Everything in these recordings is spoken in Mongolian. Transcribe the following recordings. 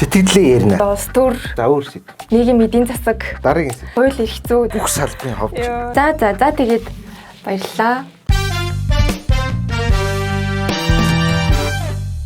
Сэтгэлээ ярина. Улс төр. За өөр сэдв. Нийгмийн эдийн засаг. Дараагийн сэдв. Хууль эрх зүй. Бүх салбарын ховж. За тэгээд баярлалаа.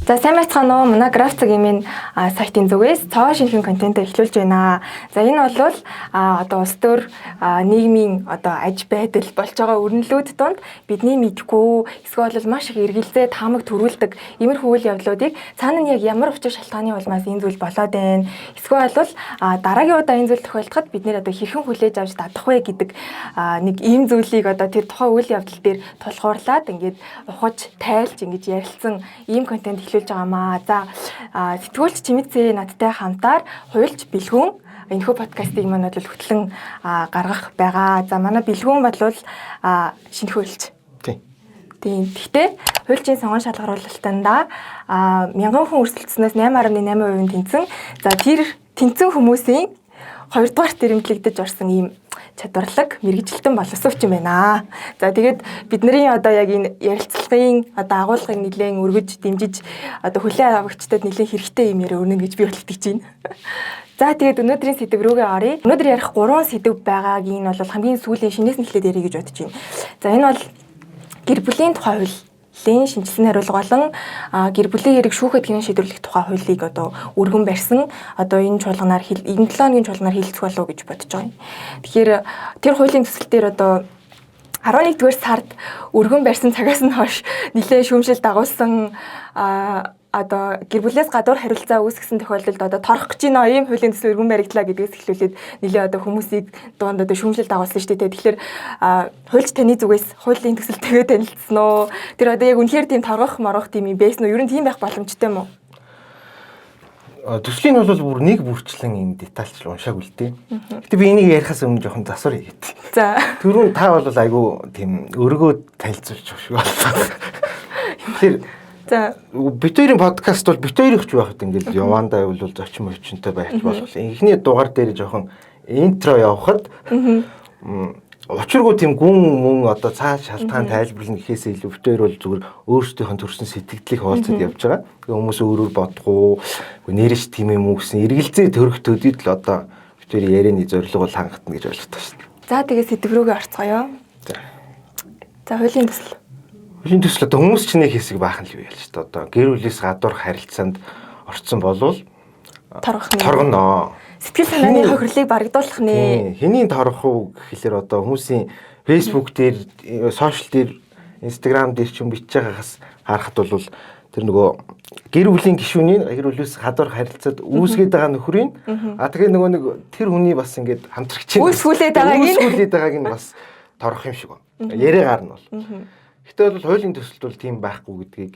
За сайн байцгаана уу. Манай Графцгийн сайтын зүгээс цоо шинхэн контент эхлүүлж байна. За энэ бол одоо улс төр нийгмийн одоо аж байдал болж байгаа өрнөлүүд донд бидний мэдгүй эсвэл маш их эргэлзээ таамаг төрүүлдэг иймэрхүү үйл явдлуудыг цаана нь яг ямар учир шалтгааны улмаас энэ зүйл болоод байна. Эсвэл дараагийн удаа энэ зүйл тохиолдоход бид нэр одоо хэрхэн хүлээж авч татах вэ гэдэг нэг ийм зүйлийг одоо тэр тухайн үйл явдал дээр тулгуурлаад ингээд ухаж тайлж ингэж ярилцсан ийм контент байгаамаа. За сэтгүүлч Чимэцээ надтай хамтаар хуульч бэлгүүн энэхүү подкастыг маань бол хөтлөн гаргах байгаа. За манай бэлгүүн бол шинэхүүлч. Тийм. Гэхдээ хуульчийн сонгон шалгаруулалтанда 1000 хүн өрсөлдснөөс 8.8% тэнцсэн. За тэр тэнцсэн хүмүүсийн 2 дугаарт дэрэмтлэгдэж орсон ийм чадварлаг мэрэгжилтэн боловсруч юм байна. За тэгээд бидний одоо яг энэ ярилцлагын одоо агуулгыг нэлээд өргөж дэмжиж одоо хүлээн авагчдад нэлээд хэрэгтэй юм яриа өрнө гэж би бол итгэж байна. За тэгээд өнөөдрийн сэдв рүүгээ оръё. Өнөөдөр ярих 3 сэдв байгааг энэ бол хамгийн сүүлийн шинээс нь эхлээд ярих гэж бодож байна. За энэ бол гэр бүлийн тухай хууль шинжилсэн хариулга болон гэр бүлийн хэрэг шүүхэд гинэн шийдвэрлэх тухай хуулийг одоо өргөн барьсан одоо энэ чуулганаар энэ 7 хоногийн чуулганаар хилцэх болов уу гэж бодож байгаа юм. Тэгэхээр тэр хуулийн төсөл дээр одоо 11-р сард өргөн барьсан цагаас нь хойш нэлээд шүүмжил дагуулсан одоо гэр бүлээс гадуур харилцаа үүсгэсэн тохиолдолд одоо торох гэж байна ийм хуулийн төсөл өргөн баригдлаа гэдгээс эхлүүлээд нэлээд одоо хүмүүсийг дунд одоо шүүмжил дагуулсан шүү дээ. Тэгэхээр хуульч таны зүгээс хуулийн төсөлтэйгээ танилцсан уу? Тэр одоо яг үнэхээр тийм торгох морох тийм юм байсан уу? Ер нь тийм байх боломжтой юм уу? Төслийн бол бүр нэг бүрчлэн юм детальч уншааг үлдээ. Гэтэ би энийг ярихаас өмнө жоохон засвар хийгээд. За. Түрүүн та бол айгүй тийм өргөө танилцуулж шүү болсон. Тэгэхээр за бит хоёрын подкаст бол бит хоёрын ч байхад ингээл явандаа бол зочин мөвчөнтэй байх болох. Эхний дугаар дээр жоохон интро явахад учиргүй тийм гүн мөн одоо цааш шалтгаан тайлбарлана гэхээс илүү бит хоёр бол зүгээр өөрсдийнхөө төрсэн сэтгэлдлийг хуваалцаад явж байгаа. Тэгээ хүмүүс өөрөөр бодохгүй нэрэж тийм юм уу гэсэн эргэлзээ төрөх төдийд л одоо бит хоёрын ярианы зорилго бол хангалтна гэж ойлгодог шин. За тэгээ сэдв рүүгээ орцгоё. За хуулийн төсөл. Хуулийн төсөл одоо хүмүүс чинь нэг хэсэг баахан л юу ялч та одоо гэр бүлээс гадуур харилцаанд орцсон болвол торгоно. Сэтгэл санааны хохирлыг барагдуулах нэ. Хэний торох уу гэхэлэр одоо хүмүүсийн Facebook дээр, сошиал дээр, Instagram дээр ч юм бичиж байгаагаас харахад бол тэр нөгөө гэр бүлийн гишүүний гэр бүлээс гадуур харилцаад үүсгээд байгаа нөхрийн тэгээ нөгөө нэг тэр хүний бас ингээд хамтрагч үүсгүүлээд байгааг нь бас торох юм шиг байна. Яриагаар нь бол. Гэтэл бол хуулийн төсөлд бол тийм байхгүй гэдгийг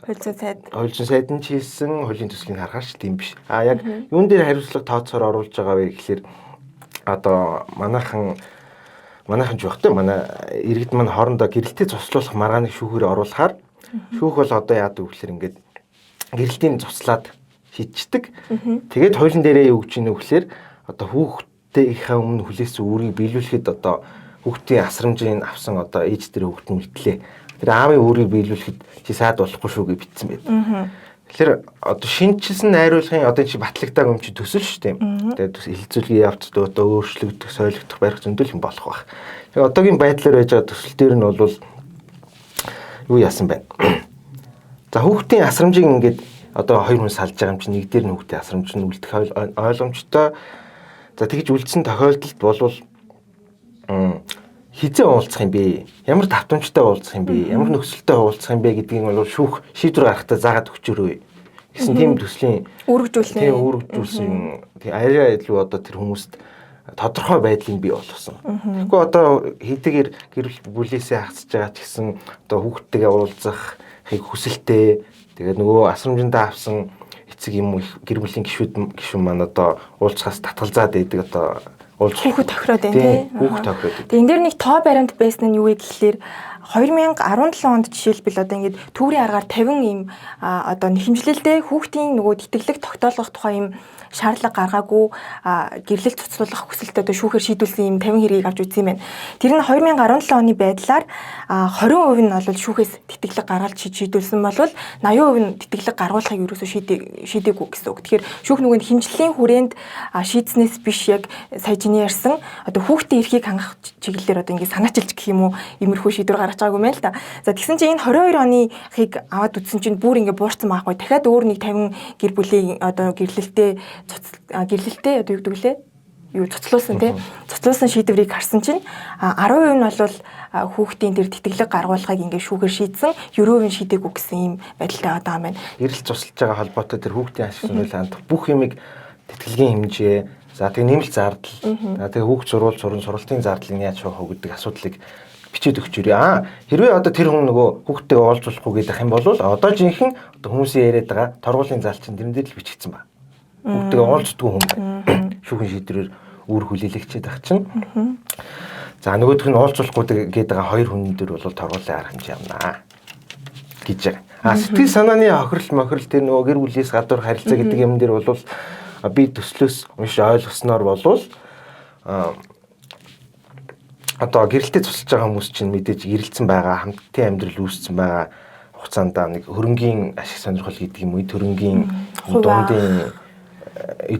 хуулийн сайд нь хийсэн хуулийн төслийг харахаарч тийм биш. Яг юун дээр хариуцлага тооцоор оруулж байгаа вэ гэхэлэр одоо манайхан ч багтай манай иргэд маань хоорондоо гэрэлтээ цуслуулах маргааныг шүүхээр оруулахаар шүүх бол одоо яадаг вэ гэхэлэр ингээд гэрэлтийн цуслаад шийдчихдэг. Тэгээд хуулийн дээрээ юу гэж ийнэ гэхэлэр одоо хүүхдийнхээ өмнө хүлээсэн үүргийг биелүүлэхэд одоо хүүхдийн асрамжийн авсан одоо ээж дээр хүүхд нь үлдлээ. Тэр аавын үүрийг биелүүлэхэд чи саад болохгүй шүү гэж бичсэн байд. Тэгэхээр одоо шинжилсэн найруулгын одоо чи батлагдаг юм чи төсөл шүү дээ. Тэгээд хилцүүлгийн явцд одоо өөрчлөгдөх, сойлогдох барих зөндөл юм болох байх. Тэгээд одоогийн байдлаар байж байгаа төсөл дээр нь бол юу яасан байна. За хүүхдийн асрамжийг ингээд одоо 2 хүн салж байгаа юм чи нэг дээр нь хүүхдийн асрамж нь үлдэх ойлгомжтой. За тэгж үлдсэн тохиолдолд болвол хизээ уулзах юм бэ? Ямар давтамжтай уулзах юм бэ? Ямар нөхцөлтэй уулзах юм бэ гэдгийг бол шүүх шийдвэр гаргахтаа заагаад өгчөөрөө гэсэн тийм төслийн үүргэжүүлсэн тийм арай илүү одоо тэр хүмүүст тодорхой байдлыг бий болгосон. Тэгэхгүй одоо хэдийгээр гэр бүлээсээ хасж байгаа ч гэсэн одоо хүүхдтэйгээ уулзахыг хүсэлтэй тэгээд нөгөө асрамжиндаа авсан эцэг юм гэр бүлийн гишүүн маань одоо уулзахаас татгалзаад байдаг одоо хүүхэд тохироод байна тий. Хүүхэд тохироод. Тэгээ энэ дээр нэг тоо баримт байсан нь юу вэ гэхэлэр 2017 онд жишээлбэл одоо ингээд төврийн аргаар 50 ийм одоо нэхэмжлэлтэй хүүхдийн нөгөө тэтгэлэг тогтоолгох тухай ийм шаардлага гаргаагүй гэрлэлт цуцлуулах хүсэлтэд одоо шүүхээр шийдүүлсэн юм 50 хэргийг авч үзсэн юм байна. Тэр нь 2017 оны байдлаар 20% нь бол шүүхээс тэтгэлэг гаргалж шийдүүлсэн бол 80% нь тэтгэлэг гаргуулахыг ерөөсөө шийдээгүй гэсэн үг. Тэгэхээр шүүх нөгөө хэмжлэлийн хүрээнд шийдснээс биш яг сая чиний ярьсан одоо хүүхдийн эрхийг хангах чиглэлээр одоо ингэ санаачилж гэх юм уу иймэрхүү шийдвэр гаргаж байгаагүй юм байна л да. За тэгсэн чинь энэ 22 оныхыг аваад үзсэн чинь бүр ингэ буурсан байхгүй. Дахиад өөр нэг 50 гэр бүлийн одоо гэрлэлтэй одоо юу гэдэг лээ? Юу цуцлуулсан тий. Цуцлуулсан шийдвэрийг харсан чинь 10% нь бол хүүхдийн тэр тэтгэлэг гаргуулахыг ингээд шүүхээр шийдсэн, 9% нь шийдээгүй гэсэн ийм байдалтай одоо юм байна. Гэрэл цуцлж байгаа холбоотой тэр хүүхдийн ашиг сонирхол хандах бүх юмыг тэтгэлгийн хэмжээ, за тэгээ нэмэлт зардал, за тэгээ хүүхд сургалтын зардлыг яаж авах вэ гэдэг асуудлыг бичээд өгч ирээ. Хэрвээ одоо тэр хүн нөгөө хүүхдтэйгээ уулзуулахгүй гэдэг юм бол одоо жинхэнэ одоо хүмүүсийн яриад байгаа торгуулийн зал чинь тэрэн дээр л бичигдсэн байна. Хүүхдтэйгээ уулздгүй хүн байна. Шүүхийн шийдвэрээр үүр хүлээлгчээд ах чинь. За нөгөөх нь уулзуулахгүй гэдэг байгаа хоёр хүн дээр бол торгуулийн арга хэмжээ явнаа гэж байгаа. Сэтгэл санааны хохирол тэр нөгөө гэр бүлээс гадуур харилцаа гэдэг юм дээр бол би төслөөс унш ойлгосноор болвол одоо гэрэлтэй цуцлж байгаа хүмүүс чинь мэдээж гэрэлцэн байгаа, хамтдын амьдрал үүссэн байгаа хугацаанд нэг хөрөнгийн ашиг сонирхол гэдэг юм уу, төрөнгийн дундын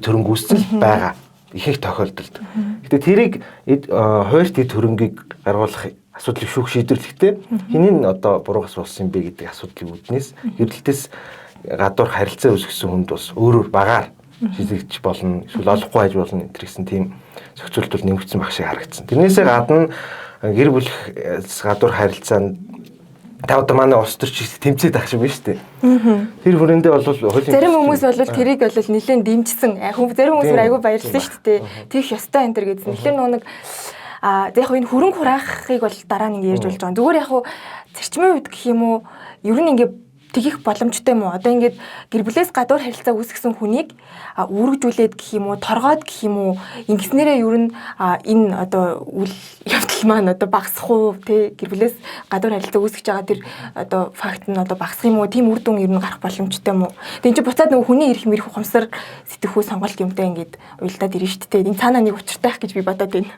төрөнг үүссэн байгаа ихэнх тохиолдолд. Гэтэ тэрийг хуульт төрөнгийг гаргуулах асуудлыг шүүх шийдвэрлэхдээ хинийн одоо буруугас болсон юм бэ гэдэг асуудлыг үүднээс гэрэлтээс гадуур харилцаа үүсгэсэн хүнд бас өөрөөр багаар шийдэгдэж болно, эсвэл олохгүй байж болно гэсэн тийм зохицуулт бол нэмэгдсэн баг шиг харагдсан. Тэрнээсээ гадна гэр бүлээс гадуур харилцаанд та одоо манай улс төрч тэмцээд ах шиг байна шүү дээ. Тэр хүрээндээ бол хуулийн зарим хүмүүс бол тэрийг бол нэлээд дэмжсэн. Зарим хүмүүс айгүй баярлсан шүү дээ. Тэрх ёстой энэ төр гэдсэн. Тэгэхээр нэг яг энэ хөрөнгө хураахыг бол дараа нь ярьж болж байгаа. Зүгээр яг зарчмын үед гэх юм уу ер нь ингээ тэгэх боломжтой юм уу? Одоо ингээд гэр бүлээс гадуур харилцаа үүсгэсэн хүнийг үүргэжүүлээд гэх юм уу, торгоод гэх юм уу, ингэснээрээ ер нь энэ одоо үйл явдал маань одоо багасах уу, тэ гэр бүлээс гадуур харилцаа үүсгэж байгаа тэр одоо факт нь одоо багасах юм уу, тийм үр дүн ер нь гарах боломжтой юм уу? Тэг энэ чинь буцаад нөгөө хүний эрх мэрх ухамсар сэтгэхүй сонголт юмтай ингээд уялдаад ирнэ шүү дээ. Энэ цаанаа нэг учиртай ах гэж би бодоод байна.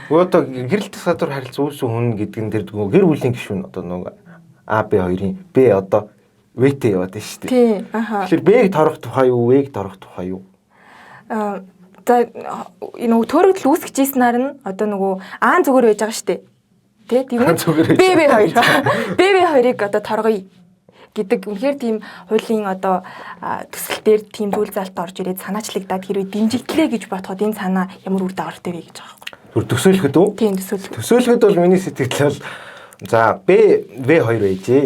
Одоо гэрэлтээс гадуур харилцаа үүсгэн хүн гэдэг нь тэр гэр бүлийн гишүүн одоо нөгөө А Б2-ын Б одоо вэтэй яваад байна шүү дээ. Тий. Тэгэхээр Б-г торох тухай юу, В-г торох тухай юу? За энэ төөрөгдөл үүсгэжсэнаар нь одоо нөгөө А зүгээр байж байгаа шүү дээ. Тэ тэгвэл Б2-ыг одоо торгоё гэдэг үнэхээр тийм хуулийн одоо төсөл дээр тийм зүйл залт орж ирээд санаачлагдаад хэрвээ дэмжигдлээ гэж бодоход энэ санаа ямар үр дагавартай вэ гэж байгаа юм. Төсөөлөхөд үү? Тийм төсөөлөх. Төсөөлөхөд бол миний сэтгэл бол за В2 байжээ.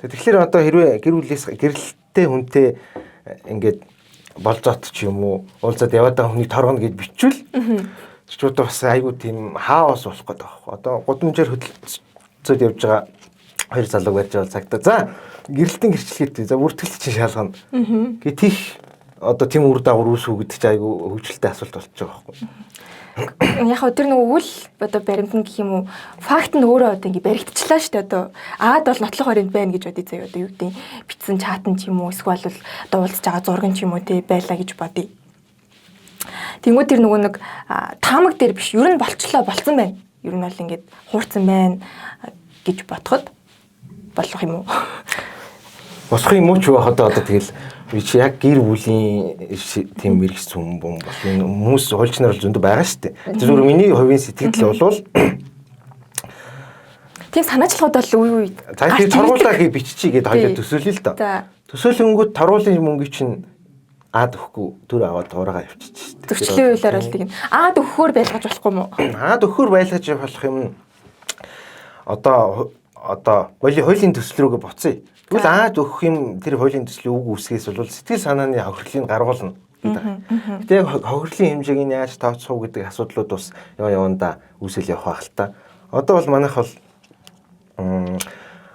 Тэгэхээр одоо хэрвээ гэр бүлээс гэрэлтэй хүнтэй ингээд болзоот ч юм уу уулзаад яваад байгаа хүнийг торгоно гэж бичвэл чууд бас айгүй тийм хаос болох гэдэг байхгүй. Одоо гудамжаар хөдөлцөд явж байгаа хоёр залуу барьж байгаа цагтаа за гэрэлтийн гэрчлэгээд за бүртгэл чинь шалгана. Гэт их одоо тийм үр дагавар үүсвэ гэдэг чинь айгүй хөвгчлөлтэй асуулт болчих жоох байхгүй. Яг тэр нөгөө үйл одоо баримтан гэх юм уу факт нь өөрөө одоо ингэ баригдчихлаа шүү дээ одоо Аад бол нотлох баримт байна гэж бодъё заяа одоо юу гэдэг бичсэн чатан ч юм уу эсвэл одоо уулзж байгаа зураг ч юм уу тий байлаа гэж бодъё. Тэнгүүд тэр нөгөө нэг таамаг дээр биш ер нь болцсон байна. Ер нь бол ингэ хуурцсан байна гэж бодоход болох юм уу? Босох юм уу ч байхад одоо тэгэл би чи яг гэр бүлийн тийм мэрэгч хүн бол энэ хүмүүс хуульчнаар л зөндөө байгаа шүү дээ. Зүгээр миний хувийн сэтгэл болвол тийм санаачлагууд бол үе үе. За тийм торгуулаа гэж биччихье гэдээ хоёул төсөөлөе л доо. Төсөөлөнгүүд торгуулийн мөнгө чинь Аад өгөхгүй төр аваад ураагаа явчихчих шүү дээ. Зөрчлийн үйлээр бол тийм Аад өгөхөөр байлгаж болохгүй юм уу? Аад өгөхөөр байлгаж болох юм одоо хуулийн төсөл рүүгээ буцъя. Тэгвэл Аад өгөх юм тэр хуулийн төслийн үг үсгээс бол сэтгэл санааны хохирлыг гаргуулна гэдэг. Гэтэ хохирлын хэмжээг нь яаж тооцох уу гэдэг асуудлууд бас яванда үүсэл явах байх л та. Одоо бол манайх бол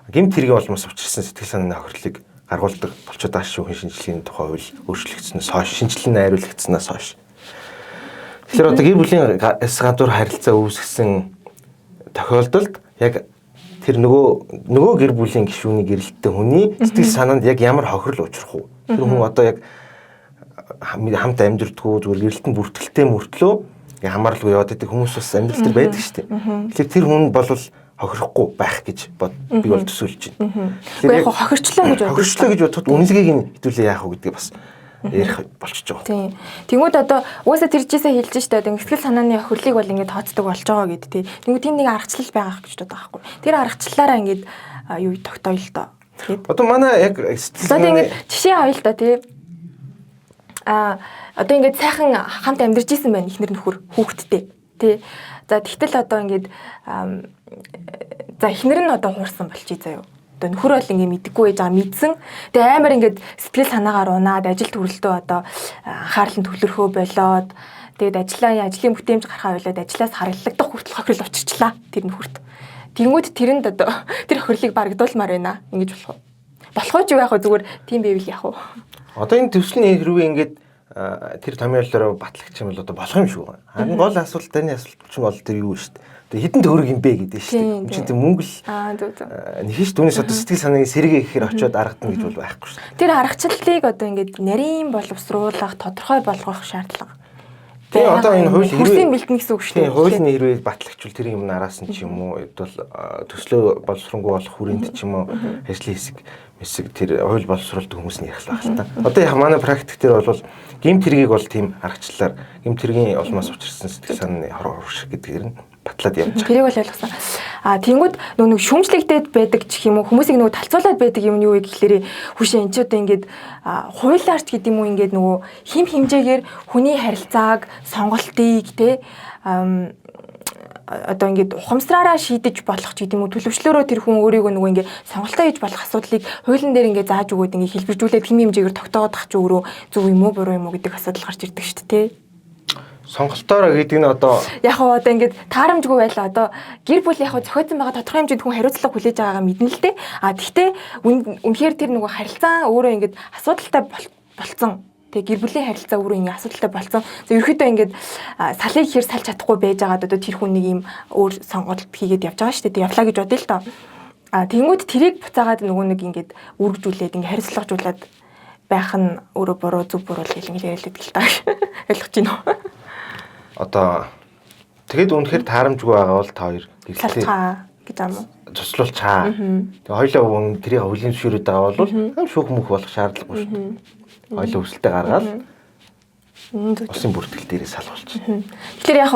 гэмт хэрэг болмос учирсан сэтгэл санааны хохирлыг гаргуулдаг болчиход байгаа шүү шинжилгээний тухай хууль өөрчлөгдсөнөөс хойш шинжилгээ найруулагдсанаас хойш. Тэгэхээр одоо гэр бүлийн гадуур харилцаа үүсгэсэн тохиолдолд яг тэр нөгөө гэр бүлийн гишүүний гэрэлттэй хүний сэтгэл санаанд яг ямар хохирол учрах уу? Тэр хүн одоо яг хамт амьдрдаггүй зүгээр гэрэлтэн бүртгэлтэй мөртлөө хамааралгүй яваад байдаг хүмүүс бас амьдрал дээр байдаг шүү дээ. Тэгэхээр тэр хүн бол хохирохгүй байх гэж би бол төсөөлж байна. Тэгэхээр яг хохирчлаа гэж бодож. Хохирчлаа гэж бодоход үнэлгээг нь хэдүүлээ яах вэ гэдгийг бас ярих болчихж байгаа. Тийм. Тэнгүүд одоо угаасаа тэр жишээ хэлж штэ одоо сэтгэл санааны хөрлийг бол ингээд тооцдог болж байгаа гэд тий. Тэнгүүд тийм нэг аргачлал байгаа гэж боддог байхгүй. Тэр аргачлалаараа ингээд юу тогтоё л доо. Одоо манай яг одоо ингээд жишээ авъя л да тий. Одоо ингээд сайхан хамт амьдарч исэн байна ихнэр нөхөр хүүхэдтэй тий. За тэгтэл одоо ингээд за ихнэр нь одоо хуурсан болчих заяа. Одоо нөхөр бол ингээ мэдгүй байж байгаа мэдсэн. Тэгээ амар ингээд сэтгэл санаагаар унаад ажил төрөлтөө одоо анхаарал нь төвлөрхөө болоод тэгээд ажлын бүтээмж гарахаа болоод ажлаас харгалагдах хүртэл хохирол учирчлаа тэр нөхөрт. Тэнгүүд тэрэнд одоо тэр хохирлыг барагдуулмаар байна. Ингэж болох уу? Болох уу ч юу яах вэ? Зүгээр тийм байвал яах вэ? Одоо энэ төвсний хэрвээ ингээд тэр томьёолоор батлагч юм бол одоо болох юм шүү. Харин гол асуулт таны асуулт чинь бол тэр юу шүү дээ. Хэдэн төгрөг юм бэ гэдэг шүү дээ. Энд чинь мөнгө л нэхэж түүнээс одоо сэтгэл санааны сэргээ ихээр очиод аргадна гэж бол байхгүй шүү дээ. Тэр аргачлалыг одоо ингээд нарийн боловсруулах, тодорхой болгох шаардлага. Тэгээ одоо энэ хууль хөрсийн бэлтэн гэсэн үг шүү дээ. Хуулийн хэрвээ батлагчвал тэр юм нараас нь ч юм уу бол төслөө боловсронгуй болох хүрээнд ч юм уу ажлын хэсэг тэр хууль боловсруулдаг хүмүүс нь ярих л байна л та. Одоо яг манай практик дээр бол гэмт хэргийг бол тийм аргачлалаар гэмт хэргийн улмаас учирсан сэтгэл санааны хорш гэдгээр нь батлаад явж байгаа. Тэрийг бол ойлгосон. Тэнгүүд нөгөө шүүмжлэгдээд байдаг ч юм уу хүмүүсийг нөгөө талцуулаад байдаг юм юу гэхлээрээ хүшээ энэ ч одоо ингээд хуулиарч гэдэг юм уу ингээд нөгөө хим химжээгээр хүний харилцааг сонголтыг те одоо ингээд ухамсараараа шийдэж болох ч гэдэг юм уу төлөвчлөөрөө тэр хүн өөрийгөө нөгөө ингээд сонголтоо хийж болох асуудлыг хуулийн дээр ингээд зааж өгөөд ингээд хэлбэржүүлээд хим химжээгээр тогтоогоод ах чи өөрөө зөв юм уу буруу юм уу гэдэг асуудал гарч ирдэг шүү дээ. Сонголтоороо гэдэг нь одоо яг одоо ингээд таарамжгүй байла одоо гэр бүл яг зохиоцсон байгаа тодорхой хэмжээнд хүн хариуцлага хүлээж байгаагаа мэднэ л дээ. Тэгтээ үнэхээр тэр нөгөө харилцаа өөрөө ингээд асуудалтай болцсон. Тэгээ гэр бүлийн харилцаа өөрөө ингээд асуудалтай болцсон. Ерөөхдөө ингээд салыг ихэр салж чадахгүй байж байгаад одоо тэр хүн нэг юм өөр сонголт хийгээд явж байгаа шүү дээ. Явлаа гэж бодъё л доо. Тэнгүүд тэрийг буцаагаад нөгөө нэг ингээд үргэжүүлээд ингээд хариуцлагажуулаад байх нь өөрөө буруу зөв буруу гэл ингээд яриад л та. Ойлгож байна уу? Одоо тэгэд үнэхээр таарамжгүй байгаа бол та хоёр гэрлээ гэж юм уу? Туслуулчаа. Тэгээ хоёлаа хүн тэрийг хөлийн зөвшөөрөд байгаа бол шүүх мөх болох шаардлагагүй шүү дээ. Хоёлаа өсөлтөд гаргаад усын бүртгэл дээрээ салгуулчих. Тэгэхээр яг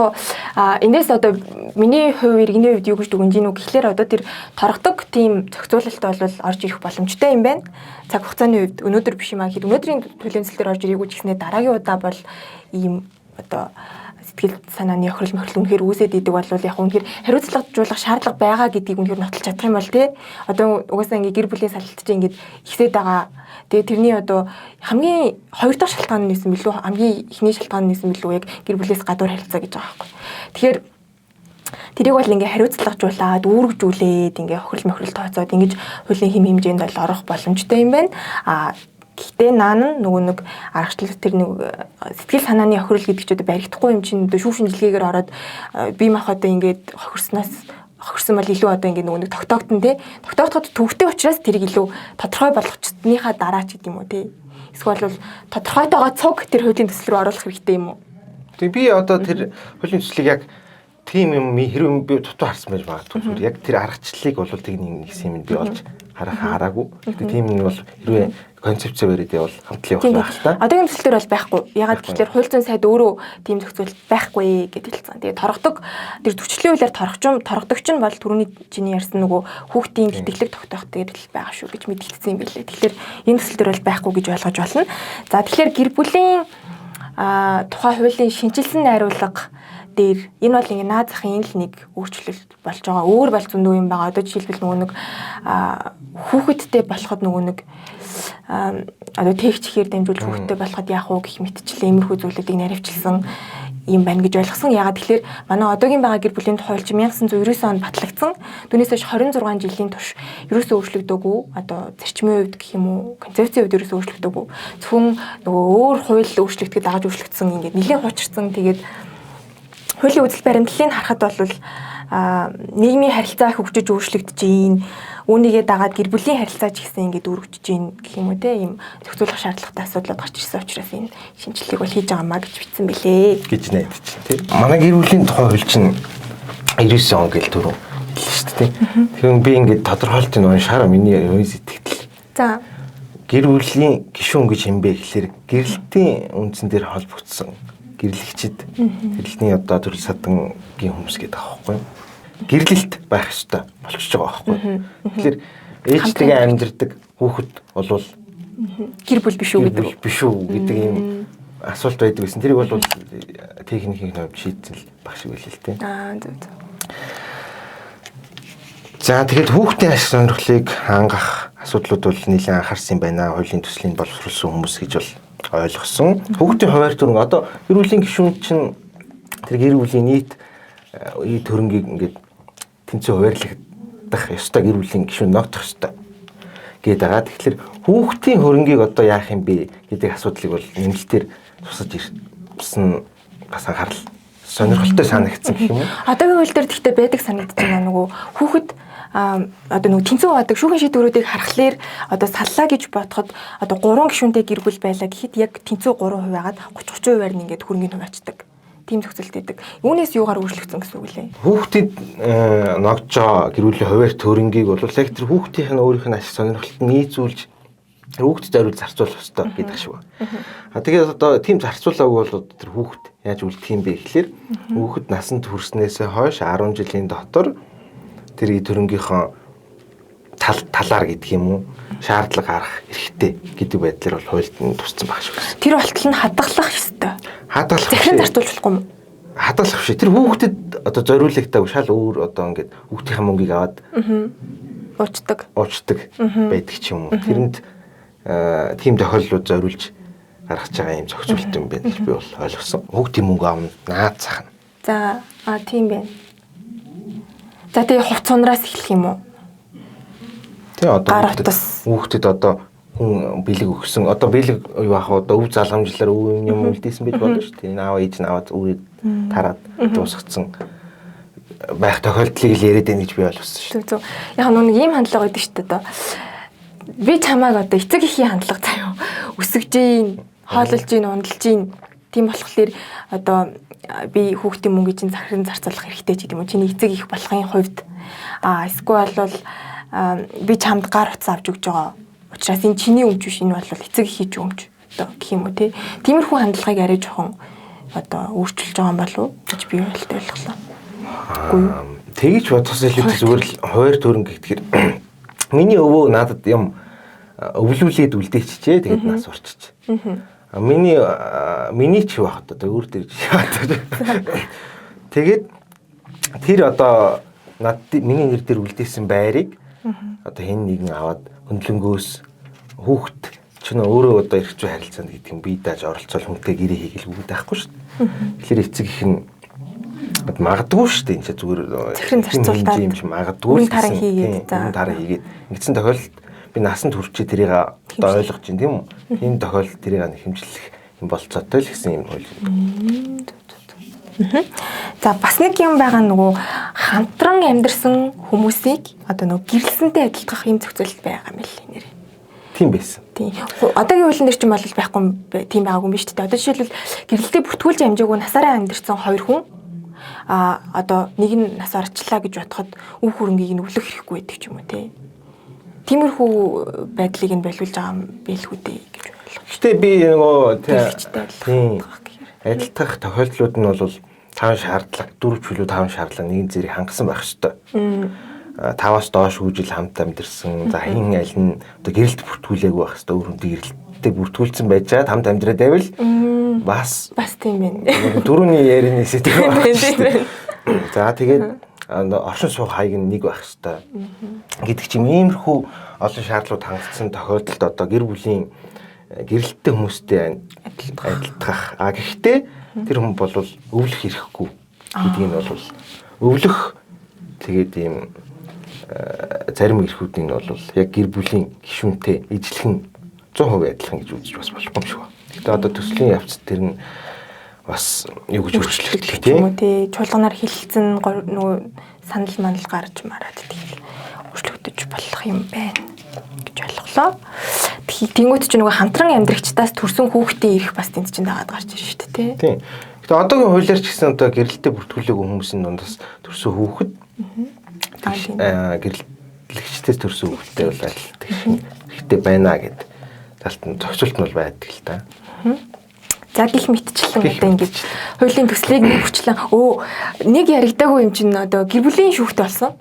эндээс одоо миний хувь иргэний хувьд юу гэж дүгнэж гинүү гэхлээр одоо тэр торгодог тийм зохицуулалт бол орж ирэх боломжтой юм байна. Цаг хугацааны хувьд өнөөдөр биш юм аа гэхэд өнөөдрийн төлөвлөсөн дээр орж ирээгүй ч гэснээр дараагийн удаа бол ийм одоо сэтгэл санааны хохирол мохирол үнэхээр үүсээд идэг бол яг үнэхээр хариуцлагажуулах шаардлага байгаа гэдгийг үнэхээр нотолж чадах юм бол тий. Одоо угаасаа ингээ гэр бүлийн салалт чинь ингээ ихсээд байгаа. Тэгээ тэрний одоо хамгийн хоёр дахь шалтгаан нь нэсэн билүү хамгийн эхний шалтгаан нь нэсэн билүү яг гэр бүлээс гадуур харилцаа гэж байгаа байхгүй. Тэгэхээр тэрийг бол ингээ хариуцлагажуулаад үүргэжүүлээд ингээ хохирол мохирол тооцоод ингэж хуулийн хэм хэмжээнд бол орох боломжтой юм байна. Гэхдээ наан нөгөө нэг аргачлал тэр нэг сэтгэл санааны хохирол гэдэг ч одоо баригдахгүй юм чинь одоо шүүх шинжилгээгээр ороод бие махбодоо ингээд хохирсон бол илүү одоо ингээд нөгөө нэг тогтоогдсон тий. Тогтоогдоход төвхтэй учраас тэрийг илүү тодорхой болгочсныхаа дараа ч гэдэг юм уу тий. Эсвэл бол тодорхойтойгоо цуг тэр хуулийн төсөл рүү оруулах хэрэгтэй юм уу? Тэг би одоо тэр хуулийн төслийг яг тийм юм хэрвээ би тутуу харсан байж магадгүй зүгээр яг тэр аргачлалыг бол тэгний нэгсэн юм би олж хараагүй. Гэтэ тийм нь бол хэрвээ концепц бариад явал хамтлан явах байх л та. Одоогийн төсөл төр бол байхгүй. Ягаад гэвэл хууль зүйн сайд өөрөө тийм зохицуулалт байхгүй гэж хэлсэн. Тэгээ торгодог тэр төвчлөлийн хуулиар торгодогч нь бол түрүүний чиний ярьсан нөгөө хүүхдийн тэтгэлэг тогтоох гэдэг байгаа шүү гэж мэдгдсэн юм билээ. Тэгэхээр энэ төсөл төр бол байхгүй гэж ойлгож байна. За тэгэхээр гэр бүлийн тухай хуулийн шинжилсэн найруулга дээр энэ бол ингээ наад захын л нэг өөрчлөлт болж байгаа. Өөр бол зөндөө юм байгаа. Одоо жишээлбэл нөгөө нэг хүүхэдтэй болоход нөгөө нэг одоо тэгч ихээр дамжуулж хүүхэдтэй болоход яах вэ гэх мэтчлээ иймэрхүү зүйлүүдийг наривчилсан юм байна гэж ойлгосон. Ягаад тэгэхээр манай одоогийн байгаа гэр бүлийн тухай хууль 1999 онд батлагдсан. Түүнээс хойш 26 жилийн турш ерөөсөө өөрчлөгдөөгүй. Одоо зарчмын хувьд гэх юм уу, концепцийн хувьд ерөөсөө өөрчлөгдөөгүй. Зөвхөн нөгөө өөр хууль өөрчлөгдөж дагаж өөрчлөгдсөн ингээд нэлээд хуучирсан. Тэгээд хуулийн үзэл баримтлалыг харахад бол нийгмийн харилцаа хөгжиж өөрчлөгдөж ийн үүнийгээ дагаад гэр бүлийн харилцаа ч гэсэн ингээд өргөжж ийн гэх юм уу те ийм зохицуулах шаардлагатай асуудлууд гарч ирсэн учраас энэ шинжилгээг бол хийж байгаа маа гэж бичсэн бэлээ. Гэж найдаж чинь тий. Манай гэр бүлийн тухай хууль чинь 99 он гэл түрүү хэлсэн шүү дээ. Тэгэхээр би ингээд тодорхойлт нь уншаараа миний үе сэтгэл. За Гэр бүлийн гишүүн гэж юм бэ гэхэлэр гэрэлтийн үндсэн дээр холбогдсон гэрлэгчид гэрэлтний одоо төрөл садангийн хүмүүс гэдэг аахгүй юу? Гэрлэлт байх ёстой болчихж байгаа аахгүй юу? Тэгэхээр ээжтэйгээ амьдэрдэг хүүхэд болвол гэр бүл биш үү гэдэг ийм асуулт байдаг гэсэн. Тэрийг бол техникийн хувьд шийдэл багш шиг хэлээ л дээ. Зөв. За тэгээд хүүхдийн ашиг сонирхлыг хангах асуудлууд бол нэлээд анхаарсан байна. Хуулийн төслийн боловсруулсан хүмүүс гэж бол ойлгосон. Хүүхдийн хуваар төрөнг одоо гэр бүлийн гишүүн чинь тэр гэр бүлийн нийт төрөнгийг ингээд тэнцээ хуваарлагдах ёстой гэр бүлийн гишүүн ногдох ёстой гэдэг байгаа. Тэгэхээр хүүхдийн хөрөнгийг одоо яах юм бэ гэдэг асуудлыг бол нэмэлтээр тусаж ирсэн бас анхаарал сонирхолтой санагдсан гэх юм уу? Одоогийн үйл дээр тэгтээ байдаг санагдаж байна нөгөө хүүхэд одоо нөгөө тэнцүү байдаг шүүхийн шийдвэрүүдийг харахаар одоо саллаа гэж бодоход одоо 3 гишүүнтэй гэр бүл байлаа гэхэд яг тэнцүү 3% яагаад 30-30%-аар нь ингээд хөрөнгийг хуваачдаг. Тийм зохицолт байдаг. Үүнээс юугаар өөрчлөгдсөн гэсэн үг лээ. Хүүхдэд ногдож байгаа гэр бүлийн хуваар төрөнгийг бол яг тэр хүүхдийнх нь өөрийнх нь ашиг сонирхолтод нийцүүлж хүүхдэд зориул зарцуулах ёстой гэдэг шиг байна. Тэгээд одоо тийм зарцуулаагүй бол тэр хүүхд яаж үлдэх юм бэ гэхэлэр хүүхэд насанд хүрснээсээ хойш 10 жилийн дотор тэр төрөнгийнхөө талаар гэдэг юм уу шаардлага гарах эрхтэй гэдэг байдлаар бол хуульд нь тусцсан баг шүү. Тэр болтол нь хадгалах ёстой. Хадгалах. Захин зарцуулж болохгүй юм. Хадгалах биш. Тэр хүүхдэд одоо зориулагдаагүй шал өөр одоо ингээд хүүхдийн мөнгийг аваад уучдаг байдаг ч юм уу. Тэрэнд тийм тохиолдлууд зориулж гаргаж байгаа юм зохицуулт юм байна гэж би бол ойлгосон. Хүүхдийн мөнгө авна наад зах нь. За тийм байна. За тэгээ хувц сунараас эхлэх юм уу? Тэгээ одоо хүүхдэд одоо хүн бэлэг өгсөн. Одоо бэлэг юу ах одоо өв залгамжлаар өв юм үлдээсэн байж болно шүү дээ. Энэ аав ээж нь аваад үрээд тараад дуусгацсан байх тохиолдлыг л яриад байна гэж би ойлгосон шүү. Зөв. Яг нэг ийм хандлага байдаг шүү дээ одоо. Би чамайг одоо эцэг эхийн хандлага заяа өсөж гин, хоололж гин, ундалж гин. Тийм болохоор одоо би хүүхдийн мөнгө чинь захиран зарцуулах хэрэгтэй ч гэдэг юм уу. Чиний эцэг их болохын хувьд эсвэл бол би чамд гар утас авч өгч байгаа. Учираас энэ чиний өмч биш энэ бол эцэг хийж өмч одоо гэх юм уу тий. Тиймэрхүү хандлагыг арай жоохон одоо өөрчилж байгаа юм болов уу гэж би ойлголоо. Тэгэж бодсоо л зүгээр л хоёр төрөн гэхээр миний өвөө надад юм өвлүүлээд үлдээчихжээ тэгээд нас урчиж. Миний ч байх одоо өөр дээр тэгээд тэр одоо миний нэр дээр үлдээсэн байрыг одоо хэн нэгэн аваад хөндлөнгөөс хүүхэд чинь өөрөө одоо эрх зүй харилцаанд гэдэг юм бие дааж оролцол хүнтэй гэрээ хийгээл үг байхгүй шүү дээ. Тэгэхээр эцэг их нь магадгүй шүү дээ. Энд зүгээр захиран зарцуулаад юм чи магадгүй тараа хийгээд ингэсэн тохиолдолд би насанд хүрчээ тэрийг одоо ойлгож чинь тийм үү? Тийм тохиолдолд тэрийг хэмжлэх юм болцоотой л гэсэн юм хөл. За бас нэг юм байгаа нөгөө хамтран амьдарсан хүмүүсийг одоо нөгөө гэрэлсэнтэй адилтгах юм зохицуулалт байгаа юм л нэр. Тийм байсан. Тийм. Одоогийн хуулийн дээр ч юм бол байхгүй тийм байгаагүй юм биш үү? Одоо жишээлбэл гэрэлтээ бүртгүүлж амжаагүй насаараа амьдарсан 2 хүн одоо нэг нь нас арчлаа гэж бодоход үе хөрөнгийг нь өвлөх хэрэггүй байдаг ч юм уу те. Тиймэрхүү байдлыг нь болиулж байгаа юм байлгүй дээ гэж бодлоо. Гэтэ би нөгөө тийм адилтгах тохиолдлууд нь бол 5 шаардлага 4 чөлөө 5 шаардлага нэгэн зэрэг хангасан байх ёстой. 5-аас доош үжил хамт амьдэрсэн. За хин аль нь одоо гэрэлт бүртгүүлээгүй байх ёстой. Өөр хүнтэй гэрэлттэй бүртгүүлсэн байж чад хамт амьдраад байвал бас тийм байна. Дөрөвний яринээс тийм байна. За тэгээд оршин суух хаяг нь нэг байх ёстой. Гэдэг чим иймэрхүү олон шаардлууд хангагдсан тохиолдолд одоо гэр бүлийн гэрэлттэй хүмүүстэй адилтгах. Гэхдээ тэр хүн бол өвлөх хэрэггүй гэдгийг нь бол өвлөх тэгээд ийм зарим эрхүүдийн нь бол яг гэр бүлийн гишүүнтэй ижилхэн 100% адилхан гэж үзэж бас болохгүй юм шиг байна. Гэтэ одоо төслийн явц тэр нь бас юу гэж өөрчлөгдөх тийм үү тий. Чуулганаар хилэлцэн нөгөө санал манал гарч мараад тэгэл өөрчлөгдөж болох юм байна гэж ойлголоо. Тэнгүүт ч нөгөө хамтран амьдрагчдаас төрсэн хүүхдийн ирэх бас тэнд чинь дагаад гарч ирж шүү дээ тий. Тийм. Гэтэ одоогийн хуулиар ч гэсэн одоо гэрэлтэй бүртгүүлээгүй хүмүүсийн дундаас төрсэн хүүхэд гэрэлтэгчдээс төрсэн хүүхдтэй бол айлтдаг хэрэгтэй байна гэд талт нь зохицуулт нь бол байдаг л да. За гих мэтчлэн одоо ингэж хуулийн төслийг хүрчлэн нэг яригдаагүй юм чинь одоо гэр бүлийн шүүхтэй болсон.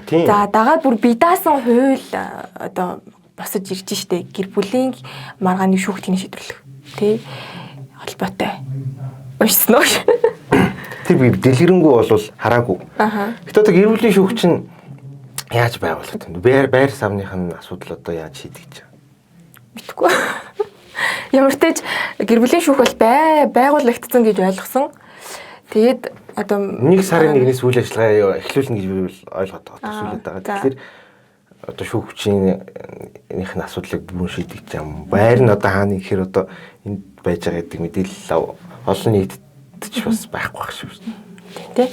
Тийм. За дагаад бүр бие даасан хууль одоо босож ирж штэ гэр бүлийн маргааны шүүхтийг шийдвэрлэх тий холбоотой. Уншсан уу? Тэр би дэлгэрэнгүй бол хараагүй. Гэтэ одоо гэр бүлийн шүүх чинь яаж байгуулах вэ? Байр савныхын асуудал одоо яаж шийдэж байгаа? Мэдгүй. Ямар ч тач гэр бүлийн шүүх бол байгуулагдсан гэж ойлгосон. Тэгээд одоо 1 сарын 1-ээс үйл ажиллагаа эхлүүлнэ гэж би ойлгоод байгаа. Төсөөлөд байгаа. Тэгэхээр одоо шүүгчийнх нь асуудлыг бүрэн шийдэж байгаа. Байр нь одоо хаана гэхээр одоо энд байж байгаа гэдэг мэдээлэл олон нийтэд ч бас байхгүй байх шүү дээ.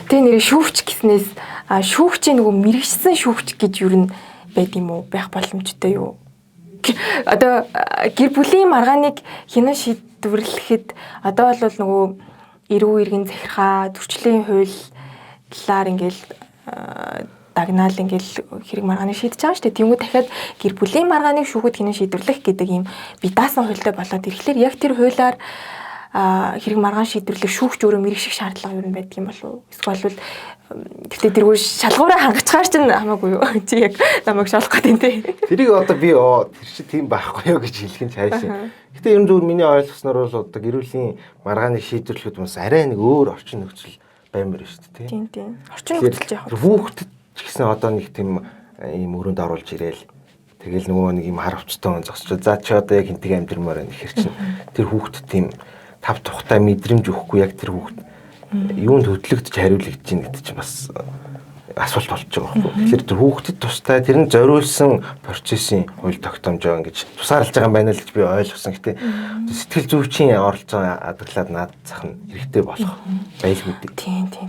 Тэгээ нэр шүүгч гэснээс шүүгчийн нөгөө мэрэгчсэн шүүгч гэж юу н байд юм уу? Байх боломжтой юу? Одоо гэр бүлийн маргааныг хинэн шийдвэрлэхэд одоо бол нөгөө эрүү иргэн захиргаа зөрчлийн хууль талаар ингээл дагнаал ингээл хэрэг маргааныг шийдэж байгаа шүү дээ. Тэнгүү дахиад гэр бүлийн маргааныг шүүхэд хинэн шийдвэрлэх гэдэг юм бие даасан хуультай болоод ирэхлээр яг тэр хуулиар хэрэг маргаан шийдвэрлэх шүүгч өөрөө мэрэгших шаардлага юу юм байдаг юм болов уу? Эсвэл тэгтээ тэргүй шалгуураа хангацгаар чинь хамаагүй юу? Чи яг намайг шалгах гэдэг тий. Тэрийг одоо би тэр чи тийм байхгүй юу гэж хэлэх нь цаашаа. Гэтэ ер нь зөвхөн миний ойлгосноор бол одоо гэр бүлийн маргааныг шийдвэрлэхэд бас арай нэг өөр орчин нөхцөл баймаар шүү дээ тий. Тийм. Орчин нөхцөл яг хүүхдэд ч гэсэн одоо нэг тийм ийм өрөөнд оруулж ирээл тэгэл нөгөө нэг ийм хар хувцтай зогсож за чи одоо яг хинтэг амьдрмаар байна гэхэр чинь тэр хүүхдэд тийм тав тухтай мэдрэмж өгөхгүй яг тэр хүүхд юунд хөдлөгдөж хариулагдаж чинь гэдэг чинь бас асуулт болж байгаа байхгүй. Тэгэхээр тэр хүүхдэд тустай тэр нь зориулсан процессын хууль тогтоомжоо ингэж тусаарлаж байгаа юм байна л гэж би ойлгосон. Гэтэ сэтгэл зүйчийн оролцоо адаглаад наад зах нь хэрэгтэй болох байлгүй дээ.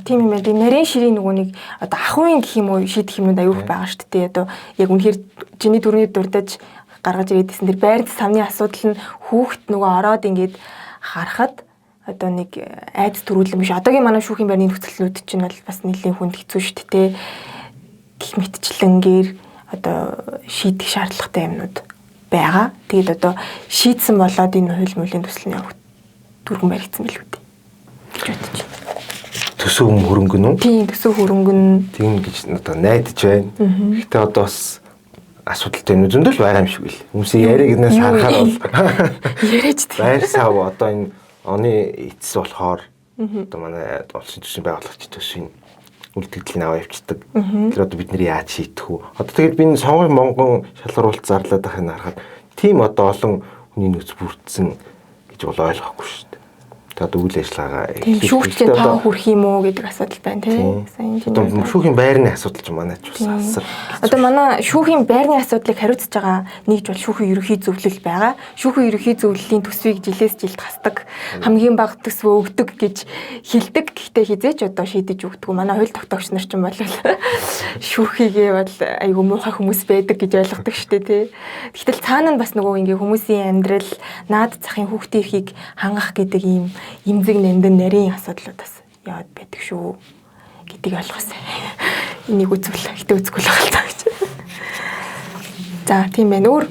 Тийм юм байна. Би нарийн ширийн нөгөө нэг одоо ахуйн гэх юм уу шийдэх юмнууд аюух байгаа шүү дээ. Одоо яг үнэхээр чиний төрний дурдаж гаргаж ирээдсэн тэр байр савны асуудал нь хүүхд нөгөө ороод ингэж харахад одоо нэг айдас төрүүлэн биш. Одоогийн манай шүүхийн байрны нөхцөлнүүд чинь бол бас нэлийн хүнд хэцүү шүү дээ. Гэх мэтчлэнгээр одоо шийдэх шаардлагатай юмнууд байгаа. Тэгээд одоо шийдсэн болоод энэ хууль муулийн төсөл нь явах түргэн баригдсан билүү дээ. гэж бодож байна. Төсөв хөрөнгө нь үү? Тийм, төсөв хөрөнгө нь. Тийм гэж одоо найдаж байна. Гэтэ одоо бас асуудалтай юм зөндөл байгаа юм шиг л. Хүмүүсийн яриагнаас харахаар бол яриач тийм. Байр сав одоо энэ оны эцэс болохоор одоо манай улсын төсвийн байгуулагч төсвийн үлдэгдэл нь аваа явчихдаг. Тэр одоо бид нэр яаж шийдэх вэ? Одоо тэгээд би энэ сонгон монгон шалгаруулалт зарлаад байхыг харахад тийм одоо олон хүний нөөц бүрдсэн гэж бол ойлгохгүй шүү дээ. Тэгээд үйл ажиллагаа шүүгчийн тоо хүрх юм уу гэдэг асуудал байна тийм. Одоо шүүхийн байрны асуудал ч манайч бас асар. Одоо манай шүүхийн байрны асуудлыг хариуцж байгаа нэгж бол шүүхийн ерөнхий зөвлөл байгаа. Шүүхийн ерөнхий зөвлөлийн төсвийг жилээс жилд хасдаг, хамгийн бага төсвөө өгдөг гэж хэлдэг. Гэхдээ хизээч одоо шийдэж өгдөг. Манай хууль тогтоогч нар ч юм бол шүүхийгээ бол айгүй муухай хүмүүс байдаг гэж ойлгодог шүү дээ тий. Гэтэл цаана нь бас нөгөө ингээ хүмүүсийн амьдрал, наад захын хүүхдийн эрхийг хангах гэдэг ийм имзэг нандин нарийн асуудлууд бас яваад байдаг шүү гэдгийг ойлгосон. Энийг үзвэл хитэ үзгүй л байгаа л гэж. За тийм байна. Өөр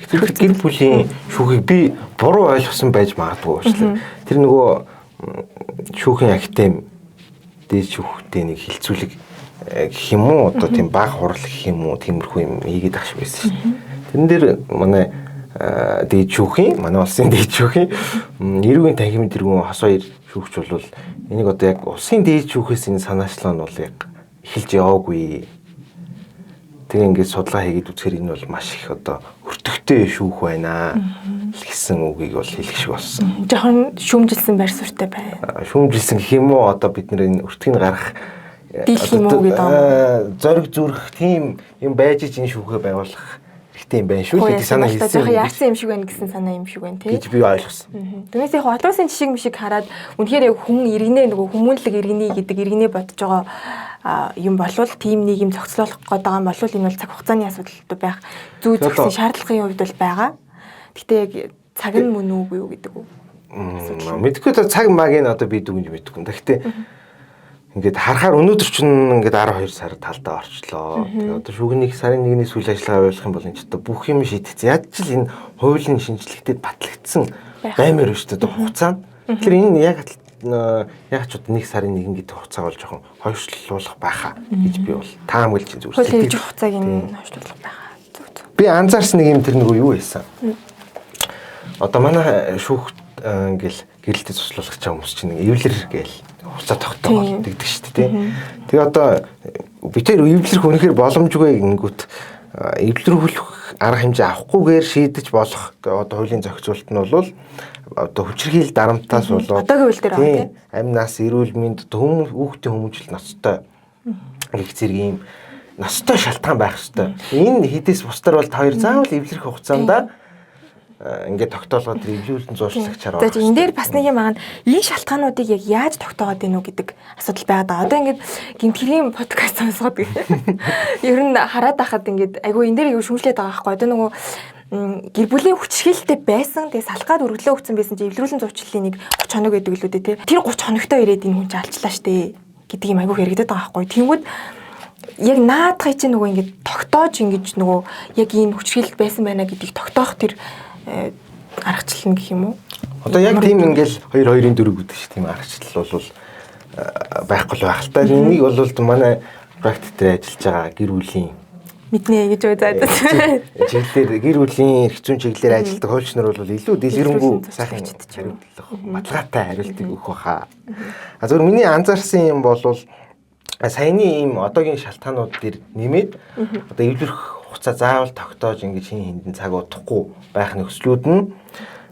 гэр бүлийн шүүхийг би буруу ойлгосон байж магадгүй уучлаарай. Тэр нөгөө шүүхийн актем дээд шүүхтэй нэг хилцүүлэг гэх юм уу одоо тийм баг хурал гэх юм уу тиймэрхүү юм хийгээд ах шиг байсан шүү. Тэрэн дээр манай дээд шүүхийн манай улсын дээд шүүхийн эрүүгийн танхимын тэргүүн хос хоёр шүүгч бол энийг одоо яг улсын дээд шүүхээс энэ санаачлал нь бол яг эхэлж яваагүй. Тэгээ ингээд судалгаа хийгээд үзэхээр энэ бол маш их одоо өртөгтэй шүүх байна гэсэн үгийг бол хэлэх шиг болсон. Жохон шүүмжилсэн байр суурьтай байна. Шүүмжилсэн гэх юм уу одоо бид нэр энэ өртгийг гарах дийлэх юм уу гэдэг. Зориг зүрх тийм юм байж энэ шүүхээ байгуулах шийдэлтэй юм байна шүү гэдэг санаа хэлсэн. Яасан юм шиг байна гэсэн санаа юм шиг байна тий. Гэж би ойлгосон. Түүнээс яг олон улсын жишиг мишиг хараад үнэхээр яг хүн иргэнэ нөгөө хүмүүнлэг иргэнэ гэдэг иргэнэ бодож байгаа юм болвол тийм нийгэм зохицуулах гээд байгаа юм болвол энэ бол цаг хугацааны асуудал байх зүй зохисон шаардлагын хувьд бол байгаа. Гэхдээ яг цаг нь мөн үгүй юу гэдэг үү? Мэдгүй цаг маг нь одоо би дүгнж мэдгүй. Гэхдээ ингээд харахаар өнөөдөр чинь ингээд 12 сар талдаа орчлоо. Тэгээ одоо шүгэн 1 сарын 1-ний сүүл ажиллагаа явуулах юм бол энэ ч одоо бүх юм шийдэгдсэн. Яаж ч л энэ хуулийн шинжилгээтэй батлагдсан баймаар байна шүү дээ хугацаа. Тэгэхээр энэ яг ч одоо 1 сарын 1 гэдэг хугацаа бол жоохон хойшлуулах байхаа гэж би бол таамаглаж зүгээр. Хуулийн хугацааг нь хойшлуулах байхаа. Би анзаарсан нэг юм тэр нэг юу байсан. Одоо манай шүүхт ингээл гэрэлтэд туслуулах хүмүүс чинь эвлэр гээл хуцаа тогтоогоо гэдэг шүү дээ. Тэгээ одоо би тэр эвлэрх үнэхээр боломжгүй гингүүт эвлэрүүлэх арга хэмжээ авахгүйгээр шийдэж болох одоо хуулийн зохицуулалт нь бол одоо хүчирхийлэл дарамтаас болоод одоогийн үйл дээр байгаа тийм амнаас эрүүл мэнд хүмүүс хүүхдийн хүмүүжил ноцтой гэх зэрэг юм ноцтой шалтгаан байх ёстой. Энэ хэдээс бусдаар бол та хоёр заавал эвлэрэх хугацаанд ингээд тогтоолгоод эвлүүлэлтэн зууршлагчаар байна. Тэгээд энэ дээр бас нэг юм аа энэ шалтгаануудыг яг яаж тогтоогоод байна уу гэдэг асуудал байгаад байгаа. Одоо ингээд гинтгэлийн подкаст сонсоод ер нь хараад байхад ингээд айгүй энэ дээр юу шүүмжлээд байгаа байхгүй. Одоо нөгөө гэр бүлийн хүчрхийлэлтэй байсан. Тэгээд салгаад өргөлөө өгсөн байсан чинь эвлэрүүлэн зурчлалын нэг 30 хоног гэдэг лүү дээ. Тэр 30 хоногтой ирээд энэ хүн чинь алчлаа штэ гэдэг юм айгүй хэрэгдэт байгаа байхгүй. Тэнгүүд яг наадхай чинь нөгөө ингээд тогтоож ингэж нөгөө яг энэ хүчрхийлэл байсан байна гэдгийг тогтоох тэр аргачлал гэх юм уу? Одоо яг тийм ингээл 2-2-ын 4 гэдэг шиг тийм аргачлал бол байхгүй байх л та. Энийг бол манай практик дээр ажиллаж байгаа гэр бүлийн мэднэ гэж үзээд чиглэлээр гэр бүлийн эрх зүйн чиглэлээр ажилладаг хуульчнаар бол илүү дэлгэрэнгүй сайхан хариултлах баталгаатай хариултыг өгөх баха. Зөвхөн миний анзаарсан юм бол саяны ийм одоогийн шалтгаанууд дээр нэмээд одоо эвлэрэх хугацаа заавал тогтоож ингэж хин хиндэн цаг удахгүй байх нөхцлүүд нь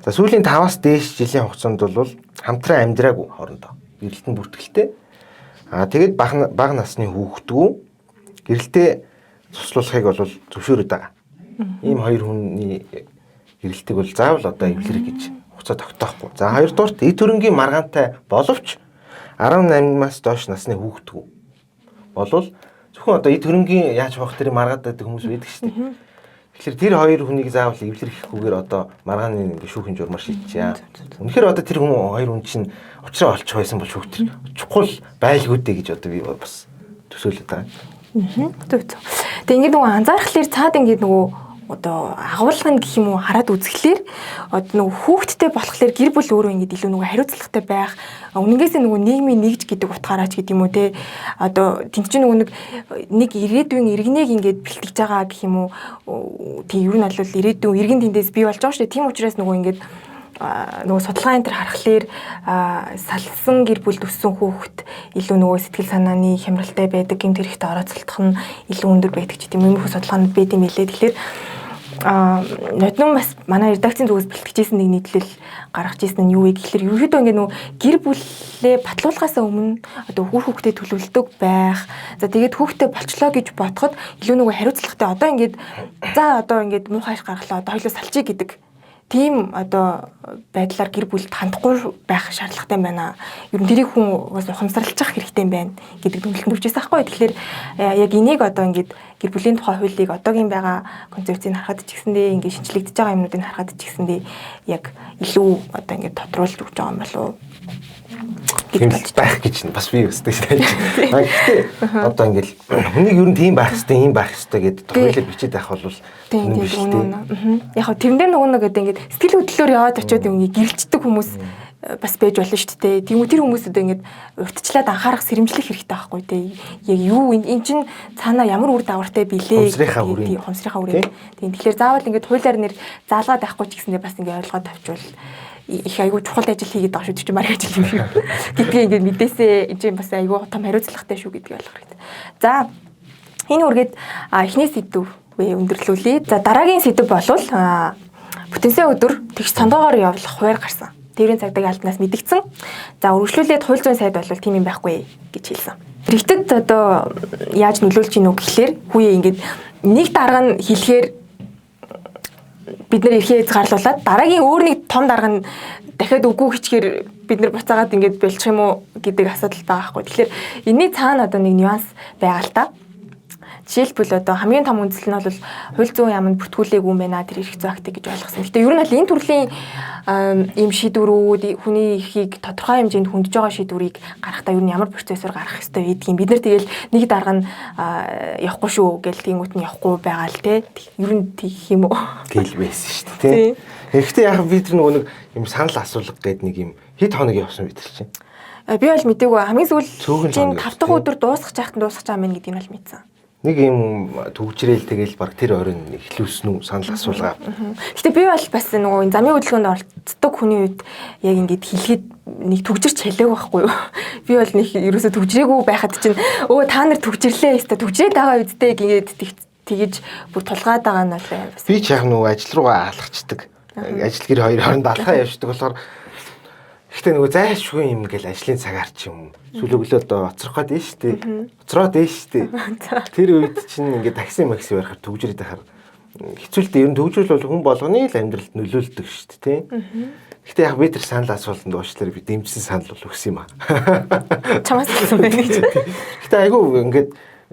за сүүлийн 5-аас дээш жилийн хугацаанд бол хамтран амьдраагүй хоорондоо гэрэлтэн бүртгэлтэй тэгээд бага насны хүүхдгүү гэрэлтээ цуслуулахыг бол зөвшөөрөд байгаа. Ийм хоёр хүний гэрэлтийг бол заавал одоо эвлэрэх гэж хугацаа тогтоохгүй. За хоёрдугаарт эд хөрөнгийн маргаантай боловч 18-аас доош насны хүүхдгүү болвол зөвхөн одоо эд хөрөнгийн яаж байх тэр маргаад байдаг хүмүүс байдаг шүү дээ. Тэгэхээр тэр хоёр хүнийг заавал эвлэрхгүйгээр одоо маргааны ингээ шүүхийн журмаар шийдчихье. Үнэхээр одоо тэр хоёр хүн чинь уучраа олчих байсан бол шүүх тэр чухал байлгүй дээ гэж одоо би бас төсөөлөд байгаа. Зөв. Тэгээ ингээд нөгөө анзаархлаар цаад ингээд нөгөө одоо агуулгын гэх юм уу хараад үзэхлээр одоо нөгөө хүүхдтэй болохлээр гэр бүл өөрөө ингээд илүү нөгөө хариуцлагатай байх үнэнгээс нөгөө нийгмийн нэгж гэдэг утгаараач гэдэг юм уу те одоо тэнд чинь нөгөө нэг ирээдүйн иргэнэг ингээд бэлтгэж байгаа гэх юм уу тийм ер нь бол ирээдүйн иргэн тэндээс бий болж байгаа шүү дээ тийм учраас нөгөө ингээд нөгөө судалгааны дээр харахаар салсан гэр бүлд өссөн хүүхэд илүү нөгөө сэтгэл санааны хямралтай байдаг, гэмт хэрэгт орооцолдох нь илүү өндөр байдаг ч тийм иймэрхүү судалгаанууд байд юм билээ. Тэгэхээр ноднон бас манай редакцийн зүгээс бэлтгэжсэн нэг нийтлэл гаргаж ирсэн нь юу вэ гэхээр ерөөхдөө ингээд нөгөө гэр бүлээ батлуулахаас өмнө одоо хүүхдээ төлөвлөдөг байх. За тэгээд хүүхдээ болчлоо гэж бодоход илүү нөгөө хариуцлагатай одоо ингээд за одоо ингээд муухайш гаргалаа одоо хоёлоо салчий гэдэг тийм одоо байдлаар гэр бүлд хандахгүй байх шаардлагатай байна. Ер нь тэрийг хүн бас ухамсарлаж явах хэрэгтэй байна гэдэг дүгнэлтэнд хүрчээсэн байхгүй. Тэгэхээр яг энийг одоо ингээд гэр бүлийн тухай хуулийг одоогийн байгаа концепцийг харахад ч гэсэндээ ингээд шинжлэгдэж байгаа юмнуудыг харахад ч гэсэндээ яг илүү одоо ингээд тодруулж өгч байгаа юм болов уу? Тийм байх гэж бас би өстэй шээ. Гэхдээ одоо ингээд хүнийг ер нь тийм байх хэрэгтэй, ийм байх хэрэгтэй гэдэг хуулиар бичиж байх бол тийм яг хөө тэрэн дээр нөгөө гэдэг ингээд сэтгэл хөдлөлөөр яваад очиод ингээд гэрэлцдэг хүмүүс бас байж болно шүү дээ. Тийм үү тэр хүмүүсүүд ингээд урьдчилаад анхаарах сэрэмжлэх хэрэгтэй байхгүй тий. Яг юу эн чин цаанаа ямар үр дагавартай билээ гэдэг хомсрийнхаа үр. Тийм тэгэхээр заавал ингээд хуулиар нэр заалгаад байхгүй ч гэсэндээ бас ингээд ойлгоод авчвал их айгуу чухал ажил хийгээд байгаа шүү дээ марк ажил юм шиг. Гэдгийг ингээд мэдээсээ энэ чинь бас айгуу том хариуцлагатай шүү гэдгийг ойлгох хэрэгтэй. За энэ үргээд эхний сэдв өндөрлүүлье. За дараагийн сэдв болвол бүтэнсээ өдөр тэгш цондоогоор явуулах хуваар гарсан. Тээврийн цагдаагийн албанаас мэдгдсэн. За үргэлжлүүлээд хууль зүйн сайд бол тийм юм байхгүй гэж хэлсэн. Иргэдэд одоо яаж нөлөөлж гинүү гэхлээр хүүе ингээд нэг дарга нь хэлэхээр бид нар эрхээ хязгаарлуулад дараагийн өөр нэг том дарга нь дахиад үгүй хичгээр бид нар буцаагаад ингэж бэлчих юм уу гэдэг асуудал байгаа байхгүй. Тэгэхээр энэний цаана одоо нэг нюанс байгаа л та. Жишээлбэл одоо хамгийн том үндэслэл нь бол хууль зүйн яамд бүртгүүлээгүй юм байна тэр эрх зүйн актыг гэж ойлгосон. Гэтэ ер нь бол энэ төрлийн ийм шийдвэрүүд хүний эрхийг тодорхой хэмжээнд хөндөж байгаа шийдвэрийг гаргахдаа ер нь ямар процессор гаргах хэрэгтэй байдгийг бид нар тэгэл нэг дарга нь явахгүй шүү гэл тиймүүд нь явахгүй байгаа л те. Ер нь тийх юм уу? Гэл байсан шүү дээ. Тэгэхдээ яг бид нөгөө нэг юм санал асуулга гэдэг нэг юм хэд хоног явсан бид чинь. Би бол мэдээгүй хамгийн сүүлийн 5 дахь өдөр дуусгах байхад дуусгах юм байна гэдгийг бол мэдсэн. Нэг юм төгжрэл тэгэл баг тэр оройн эхлүүлсэн үү санал асуулгаа. Гэтэ би бол бас нөгөө замын хөдөлгөөнд оролцдог хүний үед яг ингэж хэлэхэд нэг төгжирч хэлээг байхгүй юу. Би бол нэг ерөөсө төгжрээгүй байхад чинь өө та нар төгжирлээ өстө төгжрээд байгаа үедээ ингэж тэгж бүр тулгаад байгаа нь бол бас. Би ч яг нөгөө ажил руугаа алхацдаг. Ажил гэр хоёр хооронд алхаа явждаг болохоор гэхдээ нөгөө зайлшгүй юм ингээл ажлын цагаар ч юм сүлөглөөд оцрох гээд нь штэ. Оцроод нь штэ. Тэр үед чинь ингээд такси макси барихаар төгжрээд байхаар хэцүүлтэй ер нь төгжрөл бол хүн болгоны л амьдралд нөлөөлдөг штэ тий. Гэхдээ яг би тэр санал асуултанд уучлаарай би дэмжсэн санал бол өгсөн юм аа. Чамаас хэлсэн байх гэж. Гэхдээ айгүй ингээд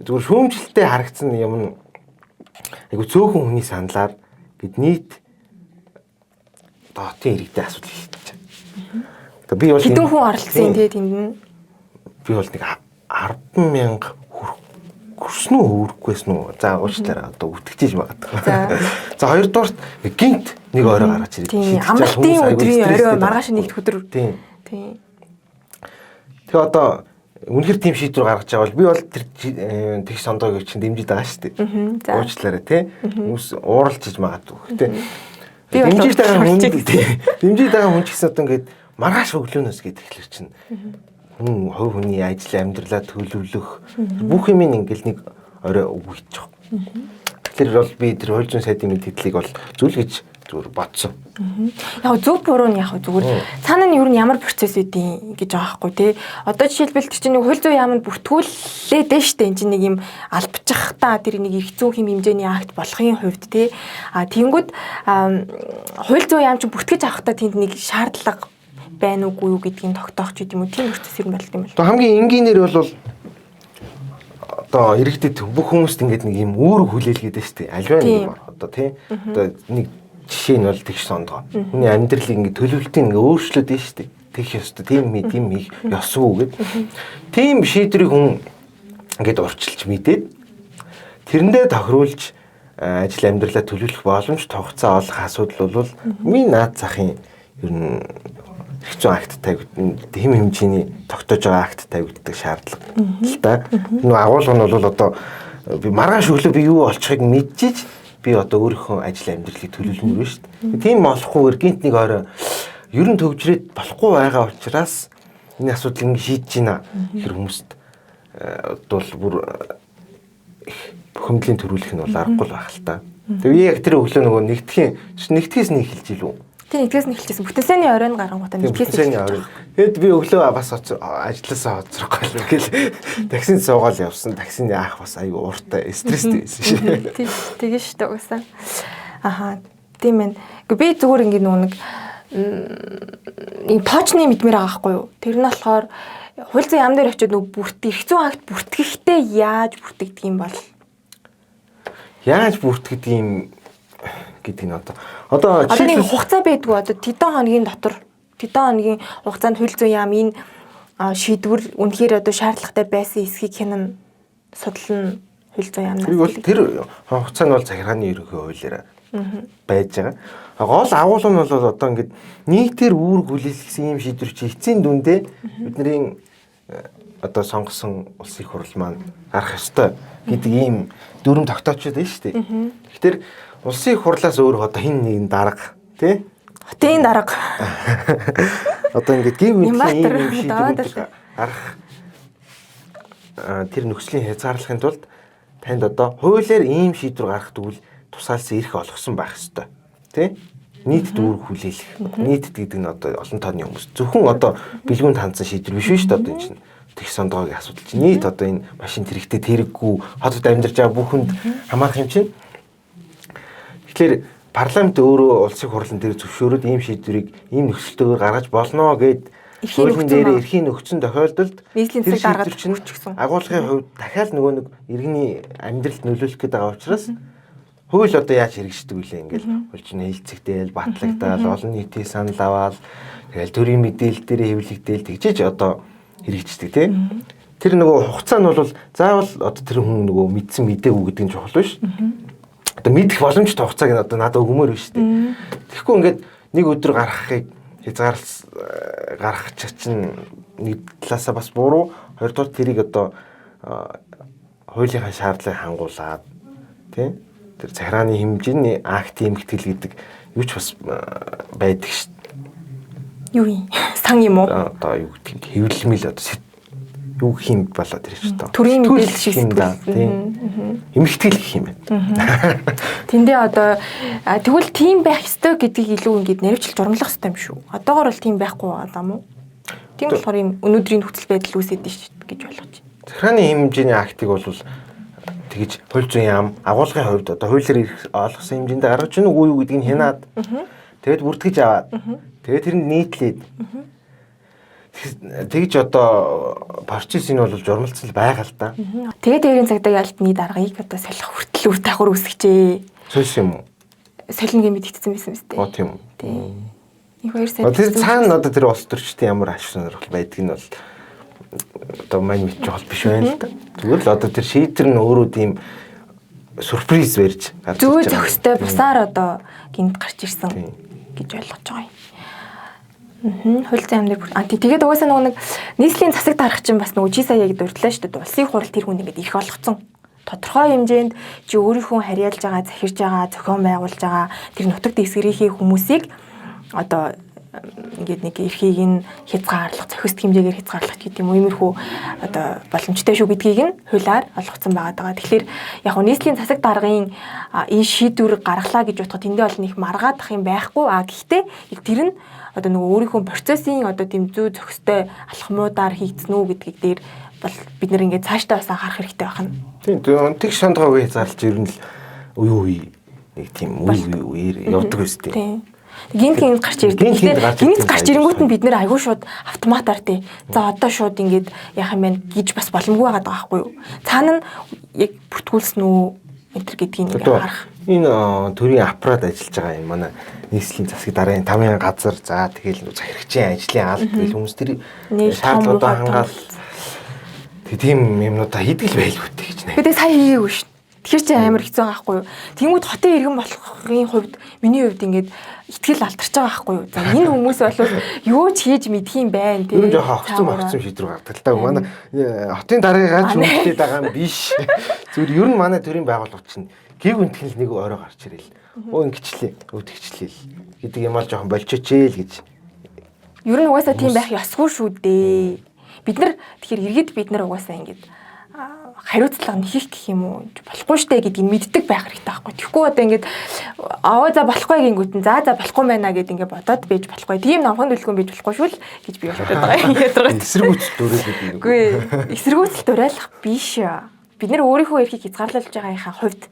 зүгээр шүүмжлэлтэй харагдсан юм нь айгүй цөөхөн хүний саналаар гэд нийт доотын иргэдийн асуудал хэлж байна. Би бол хэдэн хүн оролцсон тий тэнд нь. Би бол нэг 10,000 хүрсэн үү хүрхгүйсэн үү. За уучлаарай одоо үтгэж магадгүй. За хоёрдугаарт гинт нэг орой гаргаж ирээд. Тийм амралтын өдрийн орой маргааш нэгд өдөр. Тийм. Тэгээ одоо үнэхэр тийм шийдвэр гаргаж байгаа бол би бол тэр тэг сондоог чинь дэмжиж байгаа шүү дээ. Уучлаарай тий. Хүмүүс ууралж магадгүй. Гэтэ дэмжиж байгаа хүн ч гэсэн одоо ингээд маргааш өглөөнөөс гэдэг ихлэр чинь хүн хувь хүний ажил амьдралаа төлөвлөх бүх юм ингээл нэг орой өгүйчих. Тэгэхээр бол би тэр хууль зүйн сайдын мэдээллийг бол зүйл гэж зүгээр бодсон. Яг зөв буруу нь яг зүгээр цаана нь юу н ямар процесс үүдийн гэж байгаа байхгүй тий. Одоо жишээлбэл тэр чинь нэг хууль зүйн яамд бүртгүүлээд дээ штэ энэ чинь нэг юм албачих та тэр нэг эрх зүйн хэм хэмжээний акт болохын хувьд тий. Тэнгүүд хууль зүйн яам чинь бүртгэж авахдаа тэнд нэг шаардлага байна уугүй юу гэдгийг тогтоох ч гэдэм үү тийм процесс юм байна юм л. Одоо хамгийн энгийнээр бол одоо иргэдэд бүх хүмүүст ингээд нэг юм үүрэг хүлээлгээд штэ. Альва нэг одоо тий. Одоо нэг жишээ нь бол тэгш сондгоо. Хүний амьдралыг ингээд төлөвлөлтийг ингээд өөрчлөөд дээ штэ. Тэгэх ёстой. Тийм их ёс уу гэд. Тийм шийдвэрийг хүн ингээд урчилж мэдээд тэрэндээ тохируулж ажил амьдралаа төлөвлөх боломж тогтцоо олох асуудал бол миний наад захын ер нь хэцүү акт тавигдсан хэм хэмжээний тогтоож байгаа акт тавигддаг шаардлага л да. Нөгөө агуулга нь бол одоо би маргааш өглөө би юу олчихыг мэдчихэж би одоо өөрийнхөө ажил амьдралыг төлөвлөмөр шүү дээ. Тийм болохгүйгээр гинт нэг орой ер нь төгжрээд болохгүй байгаа учраас энэ асуудал ингэ шийдэж байна. Тэр хүмүүст бол бүр бухимдлын төрүүлэх нь бол аргагүй байх л та. Тэгээ яг тэр өглөө нөгөө нэгтгэхээс нь эхэлж илүү. Тийм нэгтгэс нь эхэлчихсэн. Бүтэнсэний оройн гарангуудаа нэгтгэс эхэлчихсэн. Тэгэд би өглөө бас ажилласаа хоцрохгүй л гэл таксинд суугаад явсан. Таксины аах бас аюу ууртай стресстэй байсан шээ. Тийм тэгэн штэ уусаа. Аха тийм ээ. Би зүгээр ингэ нэг тоочны мэдмээр байгаа байхгүй юу? Тэр нь болохоор хууль зүйн яам дээр очиод эрх зүйн акт бүртгэхдээ яаж бүртгэдэг юм бол? Яаж бүртгэдэг юм гэдэг нь одоо нэг хугацаа байдгүй одоо тэдэн хоногийн дотор тэдэн хоногийн хугацаанд хууль зүйн яам энэ шийдвэр үнэхээр одоо шаардлагатай байсан эсхийг хянана судална хууль зүйн яамнаас. Тэр хугацаа нь бол захиргааны ерөнхий хуулиараа байж байгаа. Гол агуулга нь бол одоо ингээд нийтээр үүрэг хүлээлгэсэн юм шийдвэр чи эцсийн дүндээ бидний одоо сонгосон улсын хурал маань гарах ёстой гэдэг ийм дүрм тогтоочод байна шүү дээ. Тэгэхээр улсын хурлаас өөр одоо хин нэгэн дарга тий? Хотын дарга. Одоо ингээд гів үеийн ийм шийдвэрүүд гарах тэр нөхцөлийн хязгаарлахын тулд танд одоо хуулиар ийм шийдвэр гаргах тэгвэл тусаалсан эрх олгосон байх ёстой. Тий? Нийт дүүрэг хүлээлгэх. Нийт гэдэг нь одоо олон тооны хүмүүс. Зөвхөн одоо бэлгүүнд хандсан шийдвэр биш шүү дээ одоо энэ чинь. Тэг сондгоогийн асуудал чинь нийт одоо энэ машин тэрэгтэй тэрэггүй хотод амьдарч байгаа бүх хүнд хамаарах юм чинь. Тэгэхээр парламент өөрөө улсын хурлын дээр зөвшөөрөөд ийм шийдвэрийг ийм нөхцөлтөөр гаргаж болно гэд хуулийн дээр эрхийн нөхцөн тохиолдолд нийслэлийн засаг даргаж өгсөн. Агуулгын хувьд дахиад нөгөө нэг иргэний амьдралд нөлөөлөх гэдэг байгаа учраас хууль одоо яаж хэрэгждэг вэ ингээл хууль чинь хэлцэгдээл, батлагдаад, олон нийтийн санал аваад тэгэл төрийн мэдээлэл дээр хэвлэгдээл тэгжээж одоо хэрэгждэг тийм. Тэр нөгөө хугацаа нь бол заавал одоо тэр хүн нөгөө мэдсэн мэдээгүй гэдэг нь чухал биш. Одоо мэдэх боломжтой хугацааг нь одоо надад өгмөр биш тийм. Тэгэхгүй ингээд нэг өдөр гаргахыг гаргах чинь нэг талаасаа бас буруу, хоёрдугаар тэрийг одоо хуулийнхаа шаардлагыг хангуулад тийм тэр захирааны хэмжээний акт эмгтгэл гэдэг юу ч бас байдаг шүү дээ. Юу юм? Сан юм уу? Одоо юу гэдэг хэвлэмэл одоо юу гэх юм болоод ирж байна. Төрийн мэдээлэл шиг юм да тийм. Эмгтгэл гэх юм байна. Тэндээ одоо тэгвэл тийм байх ёстой гэдгийг илүү ингэж наривчлж урамлах ёстой юм шүү. Одоогоор бол тийм байхгүй байгаа юм уу? Тийм болохоор юм өнөөдрийн нөхцөл байдал үүсээд байна шүү гэж ойлгож байна. Захирааны хэмжээний актыг бол тэгж хууль зүйн яам агуулгын хувьд одоо хуулиар олгосон хэмжээндээ гаргаж гэнэ үгүй юу гэдгийг хянаад тэгээд бүртгэж аваад тэгээд тэрэнд нийтлээд тэгж одоо процесс нь бол журмалцал байгаа л да. Тэгээд дээрийн цагдаа яалтны даргаыг одоо солих хүртэл үр дагавар үүсгэжээ. Солих юм уу? Солино гэж мэдгэцсэн байсан мэт. Тийм үү. Тийм. Их баяр сайн. Тэр цаана одоо тэр улс төрчдийн ямар аж сонирхол байдгийг нь бол одоо мань мэдчих бол биш байна л да. Зүгээр л одоо тэр шийдвэр нь өөрөө тийм сюрприз барьж зүгээр зохистой бусаар одоо гинт гарч ирсэн гэж ойлгож байгаа юм. Хууль зүйн амныг тэгээд угаасаа нэг нийслэлийн засаг дарах чинь бас нөгөө чи сая яг дурдлаа шүү дээ. Улсын хурал тэр хүнд ингэж ирэх болгоцсон. Тодорхой хэмжээнд чи өөрийнхөө харьяалж байгаа, захирж байгаа, зохион байгуулж байгаа тэр нутаг дэсгэрийнхээ хүмүүсийг одоо ингээд нэг эрхийг нь хязгаарлах, зохист хэмжээгээр хязгаарлах гэдэг юм уу иймэрхүү одоо боломжтой шүү гэдгийг нь хуулиар олгоцсон байгаа. Тэгэхээр яг нь нийслэлийн засаг даргын энэ шийдвэр гаргалаа гэж бодоход тэндээ бол нэг маргаадах юм байхгүй. Гэхдээ тэр нь одоо нөгөө өөрийнхөө процессын одоо тийм зүй зохистой алхмуудаар хийгдсэн үү гэдгийг дээр бол бид нэр ингээд цаашдаа бас анхаарах хэрэгтэй байна. Тийм тэг шондгоогүй зарлж ирнэ л үе нэг тийм үеэр явдаг үстэй. Тийм. Гинт гарч ирдэг. Гинт гарч ирэнгүүт нь бид нэр айгүй шууд автоматар тий. За одоо шууд ингээд яах юм бэ гэж бас боломжгүй байгаа байхгүй юу? Цаана нь яг бүртгүүлсэн үү энэ гэдгийг ингээд харах. Энэ төрийн аппарат ажиллаж байгаа юм манай нийслэлийн засаг даргын 5 газар за тэгэл захирагчийн ажлын алт гэл хүмүүс тэр шаардлагуудаа хангаал тийм юмнуудаа хийдэг л байлгүй гэж нэ. Тэгээд сая хийгээгүй шүү. Тэгэхээр чи амар хэцүү байгаа байхгүй юу? Тэнгүүд хотын иргэн болохын хувьд миний хувьд ингээд итгэл алдарч байгаа байхгүй юу? За энэ хүмүүс бол юу ч хийж мэдх юм байна тийм. Юу ч хогцсон шийдвэр гаргадаг л та. Манай хотын даргыг шүүмжлээд байгаа юм биш. Зүгээр ер нь манай төрийн байгууллага чинь гэг үнтгэл нэг орой гарч ирэл. Ингэчлээ, өвдөгчлээ гэдэг юм аа жоохон болчихжээ л гэж. Ер нь угаасаа тийм байх ёсгүй шүү дээ. Бид нар тэгэхээр иргэд бид нар угаасаа ингэж хариуцлага нэхэх гэх юм уу болохгүй штэ гэдгийг мэддэг байх хэрэгтэй байхгүй. Тэгэхгүй одоо ингэж за болохгүй гингүүт нь за болохгүй байна гэд ингэ бодоод байж болохгүй. Тийм номхон төлөвлөгөө байж болохгүй шүү л гэж би бодоод байгаа юм. Эсэргүүцэл дуурайлах юм. Үгүй эсэргүүцэл дуурайлах биш. Бид нар өөрийнхөө эрхийг хязгаарлаж байгаагийнхаа хувьд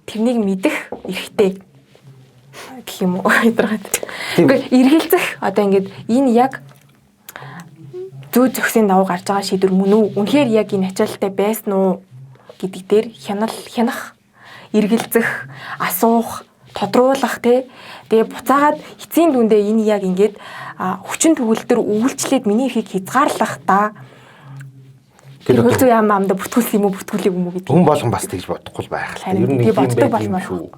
тэрнийг мэдэх эрхтэй гэх юм уу ядаргаад. Үгүй эргэлзэх одоо ингэж энэ яг зүй зохисын давуу гарч байгаа шийдвэр мөн үү? Үнэхээр яг энэ ачаалттай байсан уу гэдэг дээр хянах, эргэлзэх, асуух, тодруулах тэгээ буцаагаад эцсийн дүндээ энэ яг ингээд хүчин төгөлдөр үйлчлээд миний эрхийг хязгаарлах да. Тэр хөл зүй яам амда бүртгүүлсэн юм уу, бүртгүүлээгүй юм уу гэдэг. Хүн болгон бас тэгж бодохгүй байх л. Ер нь тийм боддог болмоор шүү.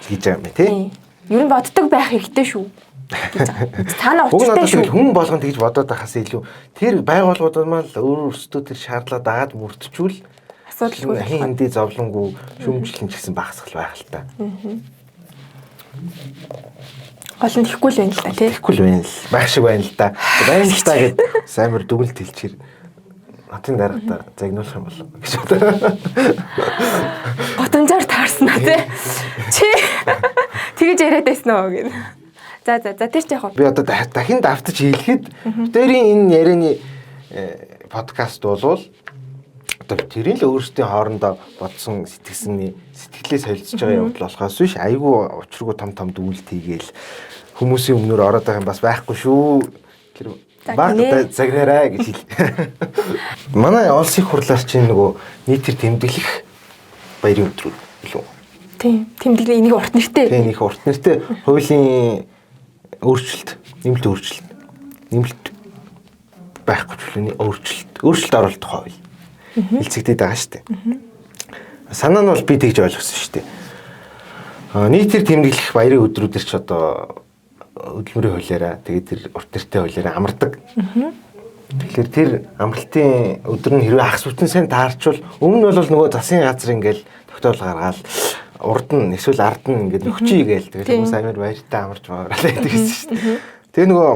Тэгж байгаа юм тий. Ер нь боддог байх хэрэгтэй шүү. Цаана учиртай шүү. Хүн болгон тэгж бодоод байхаас илүү тэр байгууллагууд маань л өөрсдөө тэр шаардлага дагаад мөрдчүүл асуудалгүй хиндий зовлонгүй шүүмжлэн ч гэсэн багсгал байх л та. Гол нь тэхгүй л байна л та тий. Тэхгүй л байна л. Байх шиг байна л да. Байна л та гэд амар дүгнэлт хэлчихэр хотын дарагтаа загнуулах юм болов гэж бодлоо. Готомжоор таарсан аа тий. Чи тэгэж яриад байсан уу гэх. За тэр ч яг. Би одоо дахин давтаж хэлэхэд дээрийн энэ ярианы подкаст болвол одоо тэрийн л өөрсдийн хоорондоо бодсон сэтгэлээ солилцож байгаа явдал болохоос биш айгүй учиргүй том дүүлт хийгээл хүмүүсийн өмнөр ороод байгаа юм бас байхгүй шүү. Тэр багтаа загнаарай гэж хэл. Манай улсын хурлаар чинь нөгөө нийтээр тэмдэглэх баярын өдрүүд илүү. Тийм. Тэмдэглэл энийг урт нэртэй. Тийм их урт нэртэй хуулийн өөрчлөлт, нэмэлт байхгүй ч үлээ өөрчлөлт оруулах хууль. Хэлцэгдээд байгаа шүү дээ. Санаа нь бол би тэгж ойлгосон шүү дээ. Нийтээр тэмдэглэх баярын өдрүүдэр ч одоо хөдөлмөрийн хуулиараа тэгээд тэр урт нэртэй хуулиараа амардаг. Тэгэхээр тэр амралтын өдөр нь хэрвээ хагас бүтэн сайн таарчвал өмнө нь бол нөгөө засгийн газар ингээл тогтоол гаргаад урд нь эсвэл ард нь ингээд нөхчий гээл тэгээд хүмүүс амар баяртай амарч байгаарай гэсэн шүү дээ. Тэгээ нөгөө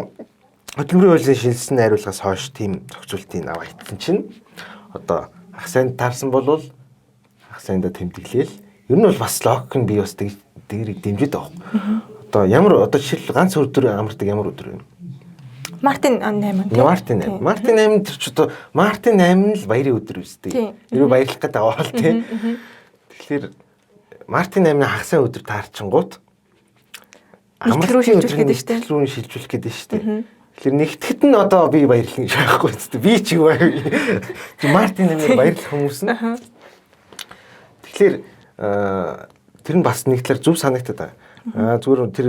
хөдөлмөрийн хуулийн шинжилсэн найруулгаас хойш тийм зохицуултыг аваа хитэн чинь одоо хагас сайн таарсан болвол хагас сайндаа тэмдэглээл ер нь бол бас логик нь би бас дээрийг дэмжиж байгаа. Одоо жишээл ганц өдөр амардаг ямар өдөр вэ? Мартин 8 тийм. Мартин 8 тэр ч одоо Мартин 8 л баярын өдөр үстэй. Ерөө баярлах гэдэг аваад тийм. Тэгэхээр Мартин 8-ны хагасаа өдөр таарчингууд амралтын өдрийн нэгтгэл рүү шилжүүлэх гэдэг нь шүү дээ. Тэгэхээр нэгтгэхэд нь одоо би баярлах гэж байхгүй зү. Би ч юу байв. Мартин 8-ыг баярлах хүмүүс нь. Тэгэхээр тэр нь бас нэг талаар зөв санагдаад байна. Зүгээр тэр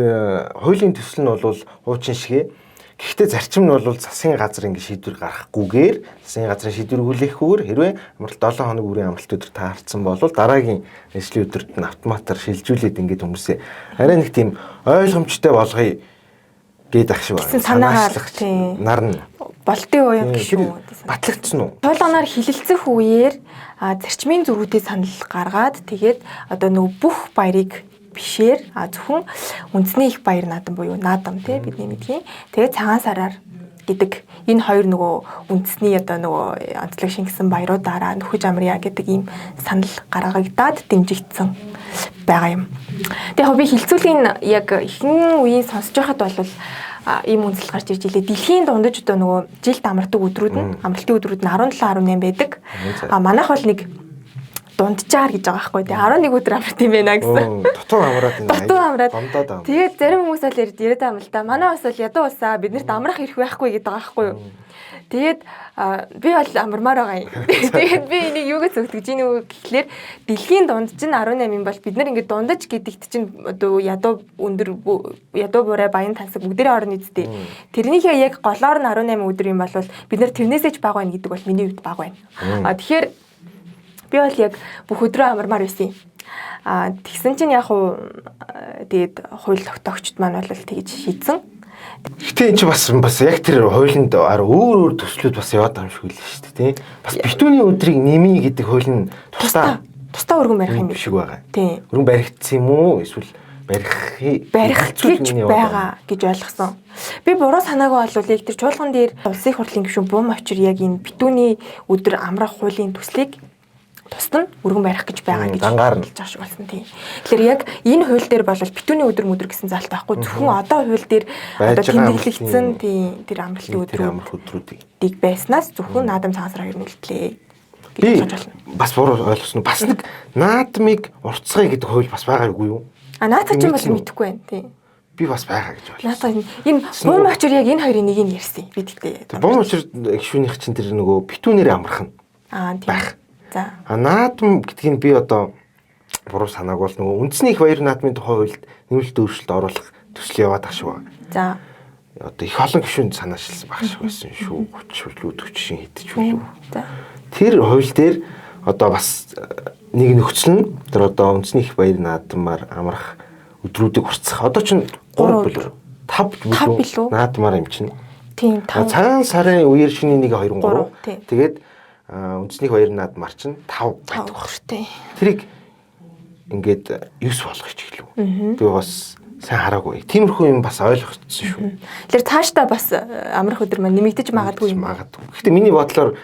хуулийн төсөл нь бол хуучин шигэ. Гэхдээ зарчим нь бол засгийн газар ингэ шийдвэр гаргахгүйгээр засгийн газрын шийдвэр хүлээхгүйгээр хэрвээ амралт 7 хоног үрийн амралт өдөр таарсан бол дараагийн ажлын өдөрт нь автоматар шилжүүлээд ингээд хүмүүсээ арай нэг тийм ойлгомжтой болгоё гээд ах шиг байна. Санаачлах нарна. Болтын уу юм шүү. Батлагдсан уу? Тоолгоноор хилэлцэх үеэр зарчмын зөрүүтэй санал гаргаад тэгээд одоо нөгөө бүх баярыг бишээр зөвхөн үндэсний их баяр наадам буюу наадам тий бидний мэдхийн. Тэгээд цагаан сараар гэдэг энэ хоёр нөгөө үндэсний одоо нөгөө онцлог шингэсэн баяруудаараа нөхөж амрья гэдэг ийм санал гаргагдаад дэмжигдсэн байгаа юм. Тэгээд би хилцүүлгийн яг ихэнх үеийн сонсож байхад бол ийм үндэслэл гарч ирж илээ. Дэлхийн дундаж одоо нөгөө жилд амардаг өдрүүд нь амралтын өдрүүд нь 17 18 байдаг. Манайх бол нэг дунджаар гэж байгаа байхгүй. Тэгээ 11 өдөр амралт юм байна гэсэн. Дутуу амраад. Тэгээд зарим хүмүүс бол яриад байгаа юм л да. Манай бас бол ядуу усаа биднэрт амрах ирэх байхгүй гэдэг байгаа байхгүй юу. Тэгээд би бол амармаар байгаа юм. Тэгээд би энийг юугаас өгдөг чинь үү гэхлээр дэлхийн дундж нь 18 юм бол бид нар ингээд дундаж гэдэгт чинь одоо ядуу өндөр ядуу бурай баян тансаг бүгдээрээ орно үсттэй. Тэрнийхээ яг голоор нь 18 өдөр юм бол бид нар тэрнээсээ ч бага байна гэдэг бол миний хувьд бага байна. Тэгэхээр би бол яг бүх өдрөө амармаар байсан юм. Тэгсэн чинь яг уу тэгээд хууль тогтоогчд маань бол тэгж шийдсэн. Гэтэ энэ ч бас яг тэр хуулинд өөр төслүүд бас яваад байгаа юм шиг л шүү дээ тийм. Бас битүүний өдрийг нэмий гэдэг хууль нь тусдаа өргөн барих юм шиг байгаа. Тийм. Өргөн баригдсан юм уу? Эсвэл барих гэж байгаа гэж ойлгосон. Би буруу санаагүй бол яг тэр чуулган дээр улсын хурлын гишүүн бум авчир яг энэ битүүний өдөр амрах хуулийн төслийг тусад нь өргөн барих гэж байгаа гэж хэлж байгаа шиг болсон тийм. Тэгэхээр яг энэ хууль дээр бол битүүний өдөр гэсэн заалт байхгүй. Зөвхөн одоо хууль дээр одоо тэмдэглэгдсэн тийм тэр амралтын өдрүүдийг байснаас зөвхөн наадам цагаан сараар ирнэлтлээ. Би бас буруу ойлгосон. Бас нэг наадмыг уртцгая гэдэг хууль бас байгаагүй юу? Наадам ч юм бол мэдэхгүй байна тийм. Би бас байгаа гэж бодлоо. Наадам энэ бум авчир яг энэ хоёрын нэг нь ярьсан. Би тэгтээ. Бум авчир гişүүнийх чинь тэр нөгөө битүүнээр амрах нь. Тийм. За. Наадам гэдгийг би одоо буруу санааг бол нөгөө үндэсний их баяр наадмын тухай хуульд нэмэлт өөрчлөлт оруулах төсөл яваад байгаа шүү. За. Одоо их олон гишүүнд санаачилсан баг шиг байсан шүү. 30 40 шин хэдэж үлээ. За. Тэр хууль дээр одоо бас нэг нөхцөл нь тэр одоо үндэсний их баяр наадмаар амрах өдрүүдийг уртсах. Одоо ч 3 билүү 5 билүү наадмаар юм чинь. Тийм 5. Цагаан сарын үеэр шиний 1 2 3. Тэгээд үндэсний баяр наадмаар чинь 5 байдаг багчтай. Тэрийг ингээд 9 болгох ч гэлээ. Тэгээ бас сайн хараагүй. Тиймэрхүү юм бас ойлгогдсон шүү. Тэгэхээр цаашдаа бас амрах өдөр маань нэмэгдэж магадгүй юм. Гэхдээ миний бодлоор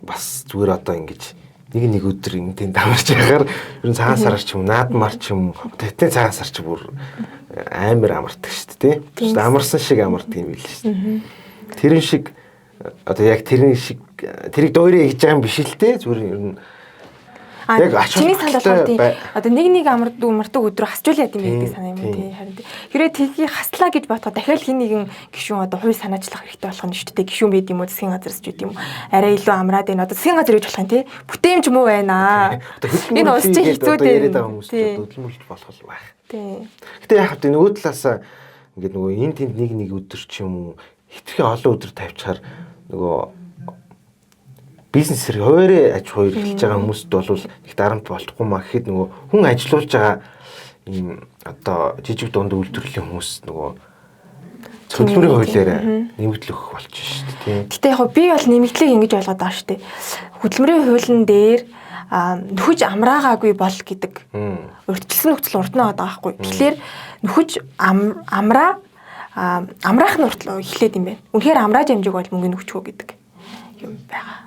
бас зүгээр одоо ингэж нэг өдөр ингээд амарч ягаар ер нь цагаан сараар ч юм наадмаар ч юм тэтэн цагаан сар ч бүр амар амардаг шүү дээ. Амарсан шиг амардаг юм байл шүү дээ. Тэрэн шиг одоо яг тэрний шиг тэрийг дуурай хийж байгаа юм биш л те зүгээр ер нь яг ач чиний санд болохоор тийм одоо нэг амардаг өдрөө хасчулаад юм байдаг санаа юм тий харин хэрэг тгийг хаслаа гэж бодоход дахиад хин нэгэн гишүүн одоо хувь санаачлах хэрэгтэй болох нь шүү дээ гишүүн байд юм уу засгийн газраас ч үт юм арай илүү амраад байна одоо засгийн газар гэж болох юм тий бүтээмж муу байна энэ улс чинь хэцүү дээ хүмүүс хөдөлмөрлж болох л байх тий гэтээ яг хөө нөгөө талаасаа ингээд нөгөө энэ тэнд нэг өдөр ч юм уу хитрхи олон өдөр тавьчихаар нөгөө бизнесээр хуваарь аж ахуй эрхэлж байгаа хүмүүст бол их дарамт болтгүй маа гэхэд нөгөө хүн ажиллаулж байгаа ийм одоо жижиг дунд үйлдвэрлэлийн хүмүүс нөгөө хөдөлмөрийн хуулиараа нэмэгдэл өгөх болчих шүү дээ тийм. Гэтэ яг би бол нэмэгдлийг ингэж ойлгоод байгаа шүү дээ. Хөдөлмөрийн хуулийн дээр нөхөж амраагаагүй бол гэдэг. Урьдчилсан нөхцөл урд нь байгаа байхгүй. Тэгэхээр нөхөж амраах нь урт эхлээд юм байна. Үнэхээр амрааж амжиг бол мөнгө нөгчгөө гэдэг юм байгаа.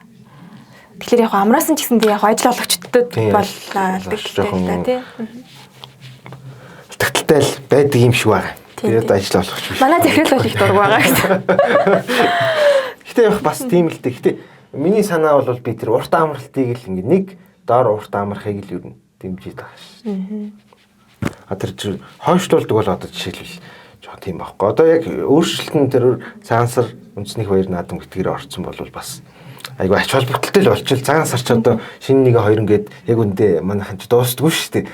Тэгэхээр яг амраасан ч гэсэн яг ажил олгогчдод боллоо гэдэг тийм. Тэгтэлтэй л байдаг юм шиг байна. Тэгээд ажил олгогч биш. Манай захирал бол их дург байгаа гэсэн. Гэтэ яг бас тийм л дээ. Гэтэ миний санаа бол би тэр урт амралтыг л ингэ нэг доор урт амрахыг л юу дэмжиж байгаа шээ. Тэр хойшлуулдаг бол одоо жишээлбэл жоо тийм байхгүй. Одоо яг өөрчлөлтөн тэр сансар үндэсний баяр наадам гэдгээр орсон бол бас айгу ач холбогдолтой л болчихвол цагаан сар ч одоо шинэ нэг хоёр ингээд яг үндэ манайхан ч дуустдаггүй шүү дээ.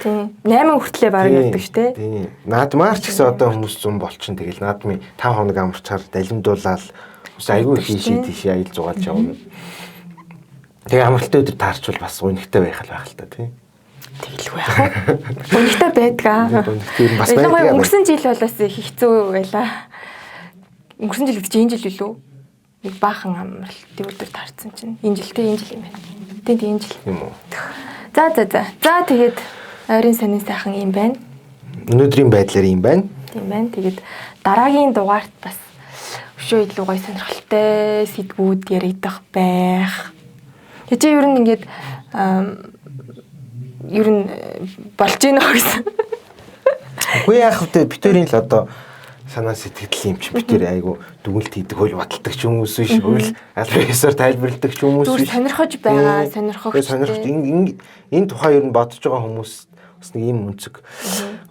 Тийм. 8 хүртлээ баг явдаг шүү дээ. Тийм. Наадмаар ч гэсэн одоо хүмүүс 100 болчихно. Тэгэл наадмын 5 хоног амарчаар далимдуулаад ус айгу их хийшээ тийшээ аялал зугаалж явна. Тэгээ амралтын өдөр таарчвал бас унигтай байх л та тийм. Тэгэлгүй яах вэ? Унигтай байдгаа. Унигтай бас байдаг. Өнгөрсөн жил бол бас хэцүү байлаа. Өнгөрсөн жил гэж энэ жил үлээ. Нэг баахан амралтын өдөр таарсан чинь энэ жил юм байна. Тийм энэ жил. Тийм үү. За тэгээд ойрын сонин сайхан юм байна. Өнөөдрийн байдлаар юм байна. Тийм байна. Тэгээд дараагийн дугаарт бас өшөө илүү гоё сонирхолтой сэдвүүд яригдах байх. Тэг чи ер нь ингээд ер нь болж гинэ гэсэн. Үгүй яах вэ? Битэрийн л одоо санаа сэтгэл юм чи битэр айгу дүгнэлт хийдэг хөл баталдаг ч хүмүүс биш хөл албаасаар тайлбарладаг ч хүмүүс биш сонирхож байгаа сонирхогч энэ тухай ер нь бодож байгаа хүмүүс бас нэг юм үнцэг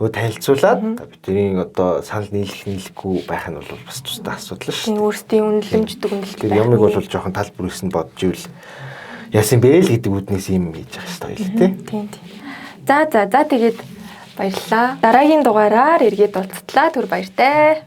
танилцуулаад битэрийн одоо санал нийлэхгүй байх нь бол бас тусдаа асуудал шүү. Тийм өөрсдийн үнэлэмж дүгнэлт байх. Ямиг бол жоохон талбар үсэн бодж ивэл яасан бэ л гэдэг үднээс юм хийж байгаа шүү дээ тийм. За тэгээд баярлалаа. Дараагийн дугаараар эргээд уулзтлаа. Түр баяртай.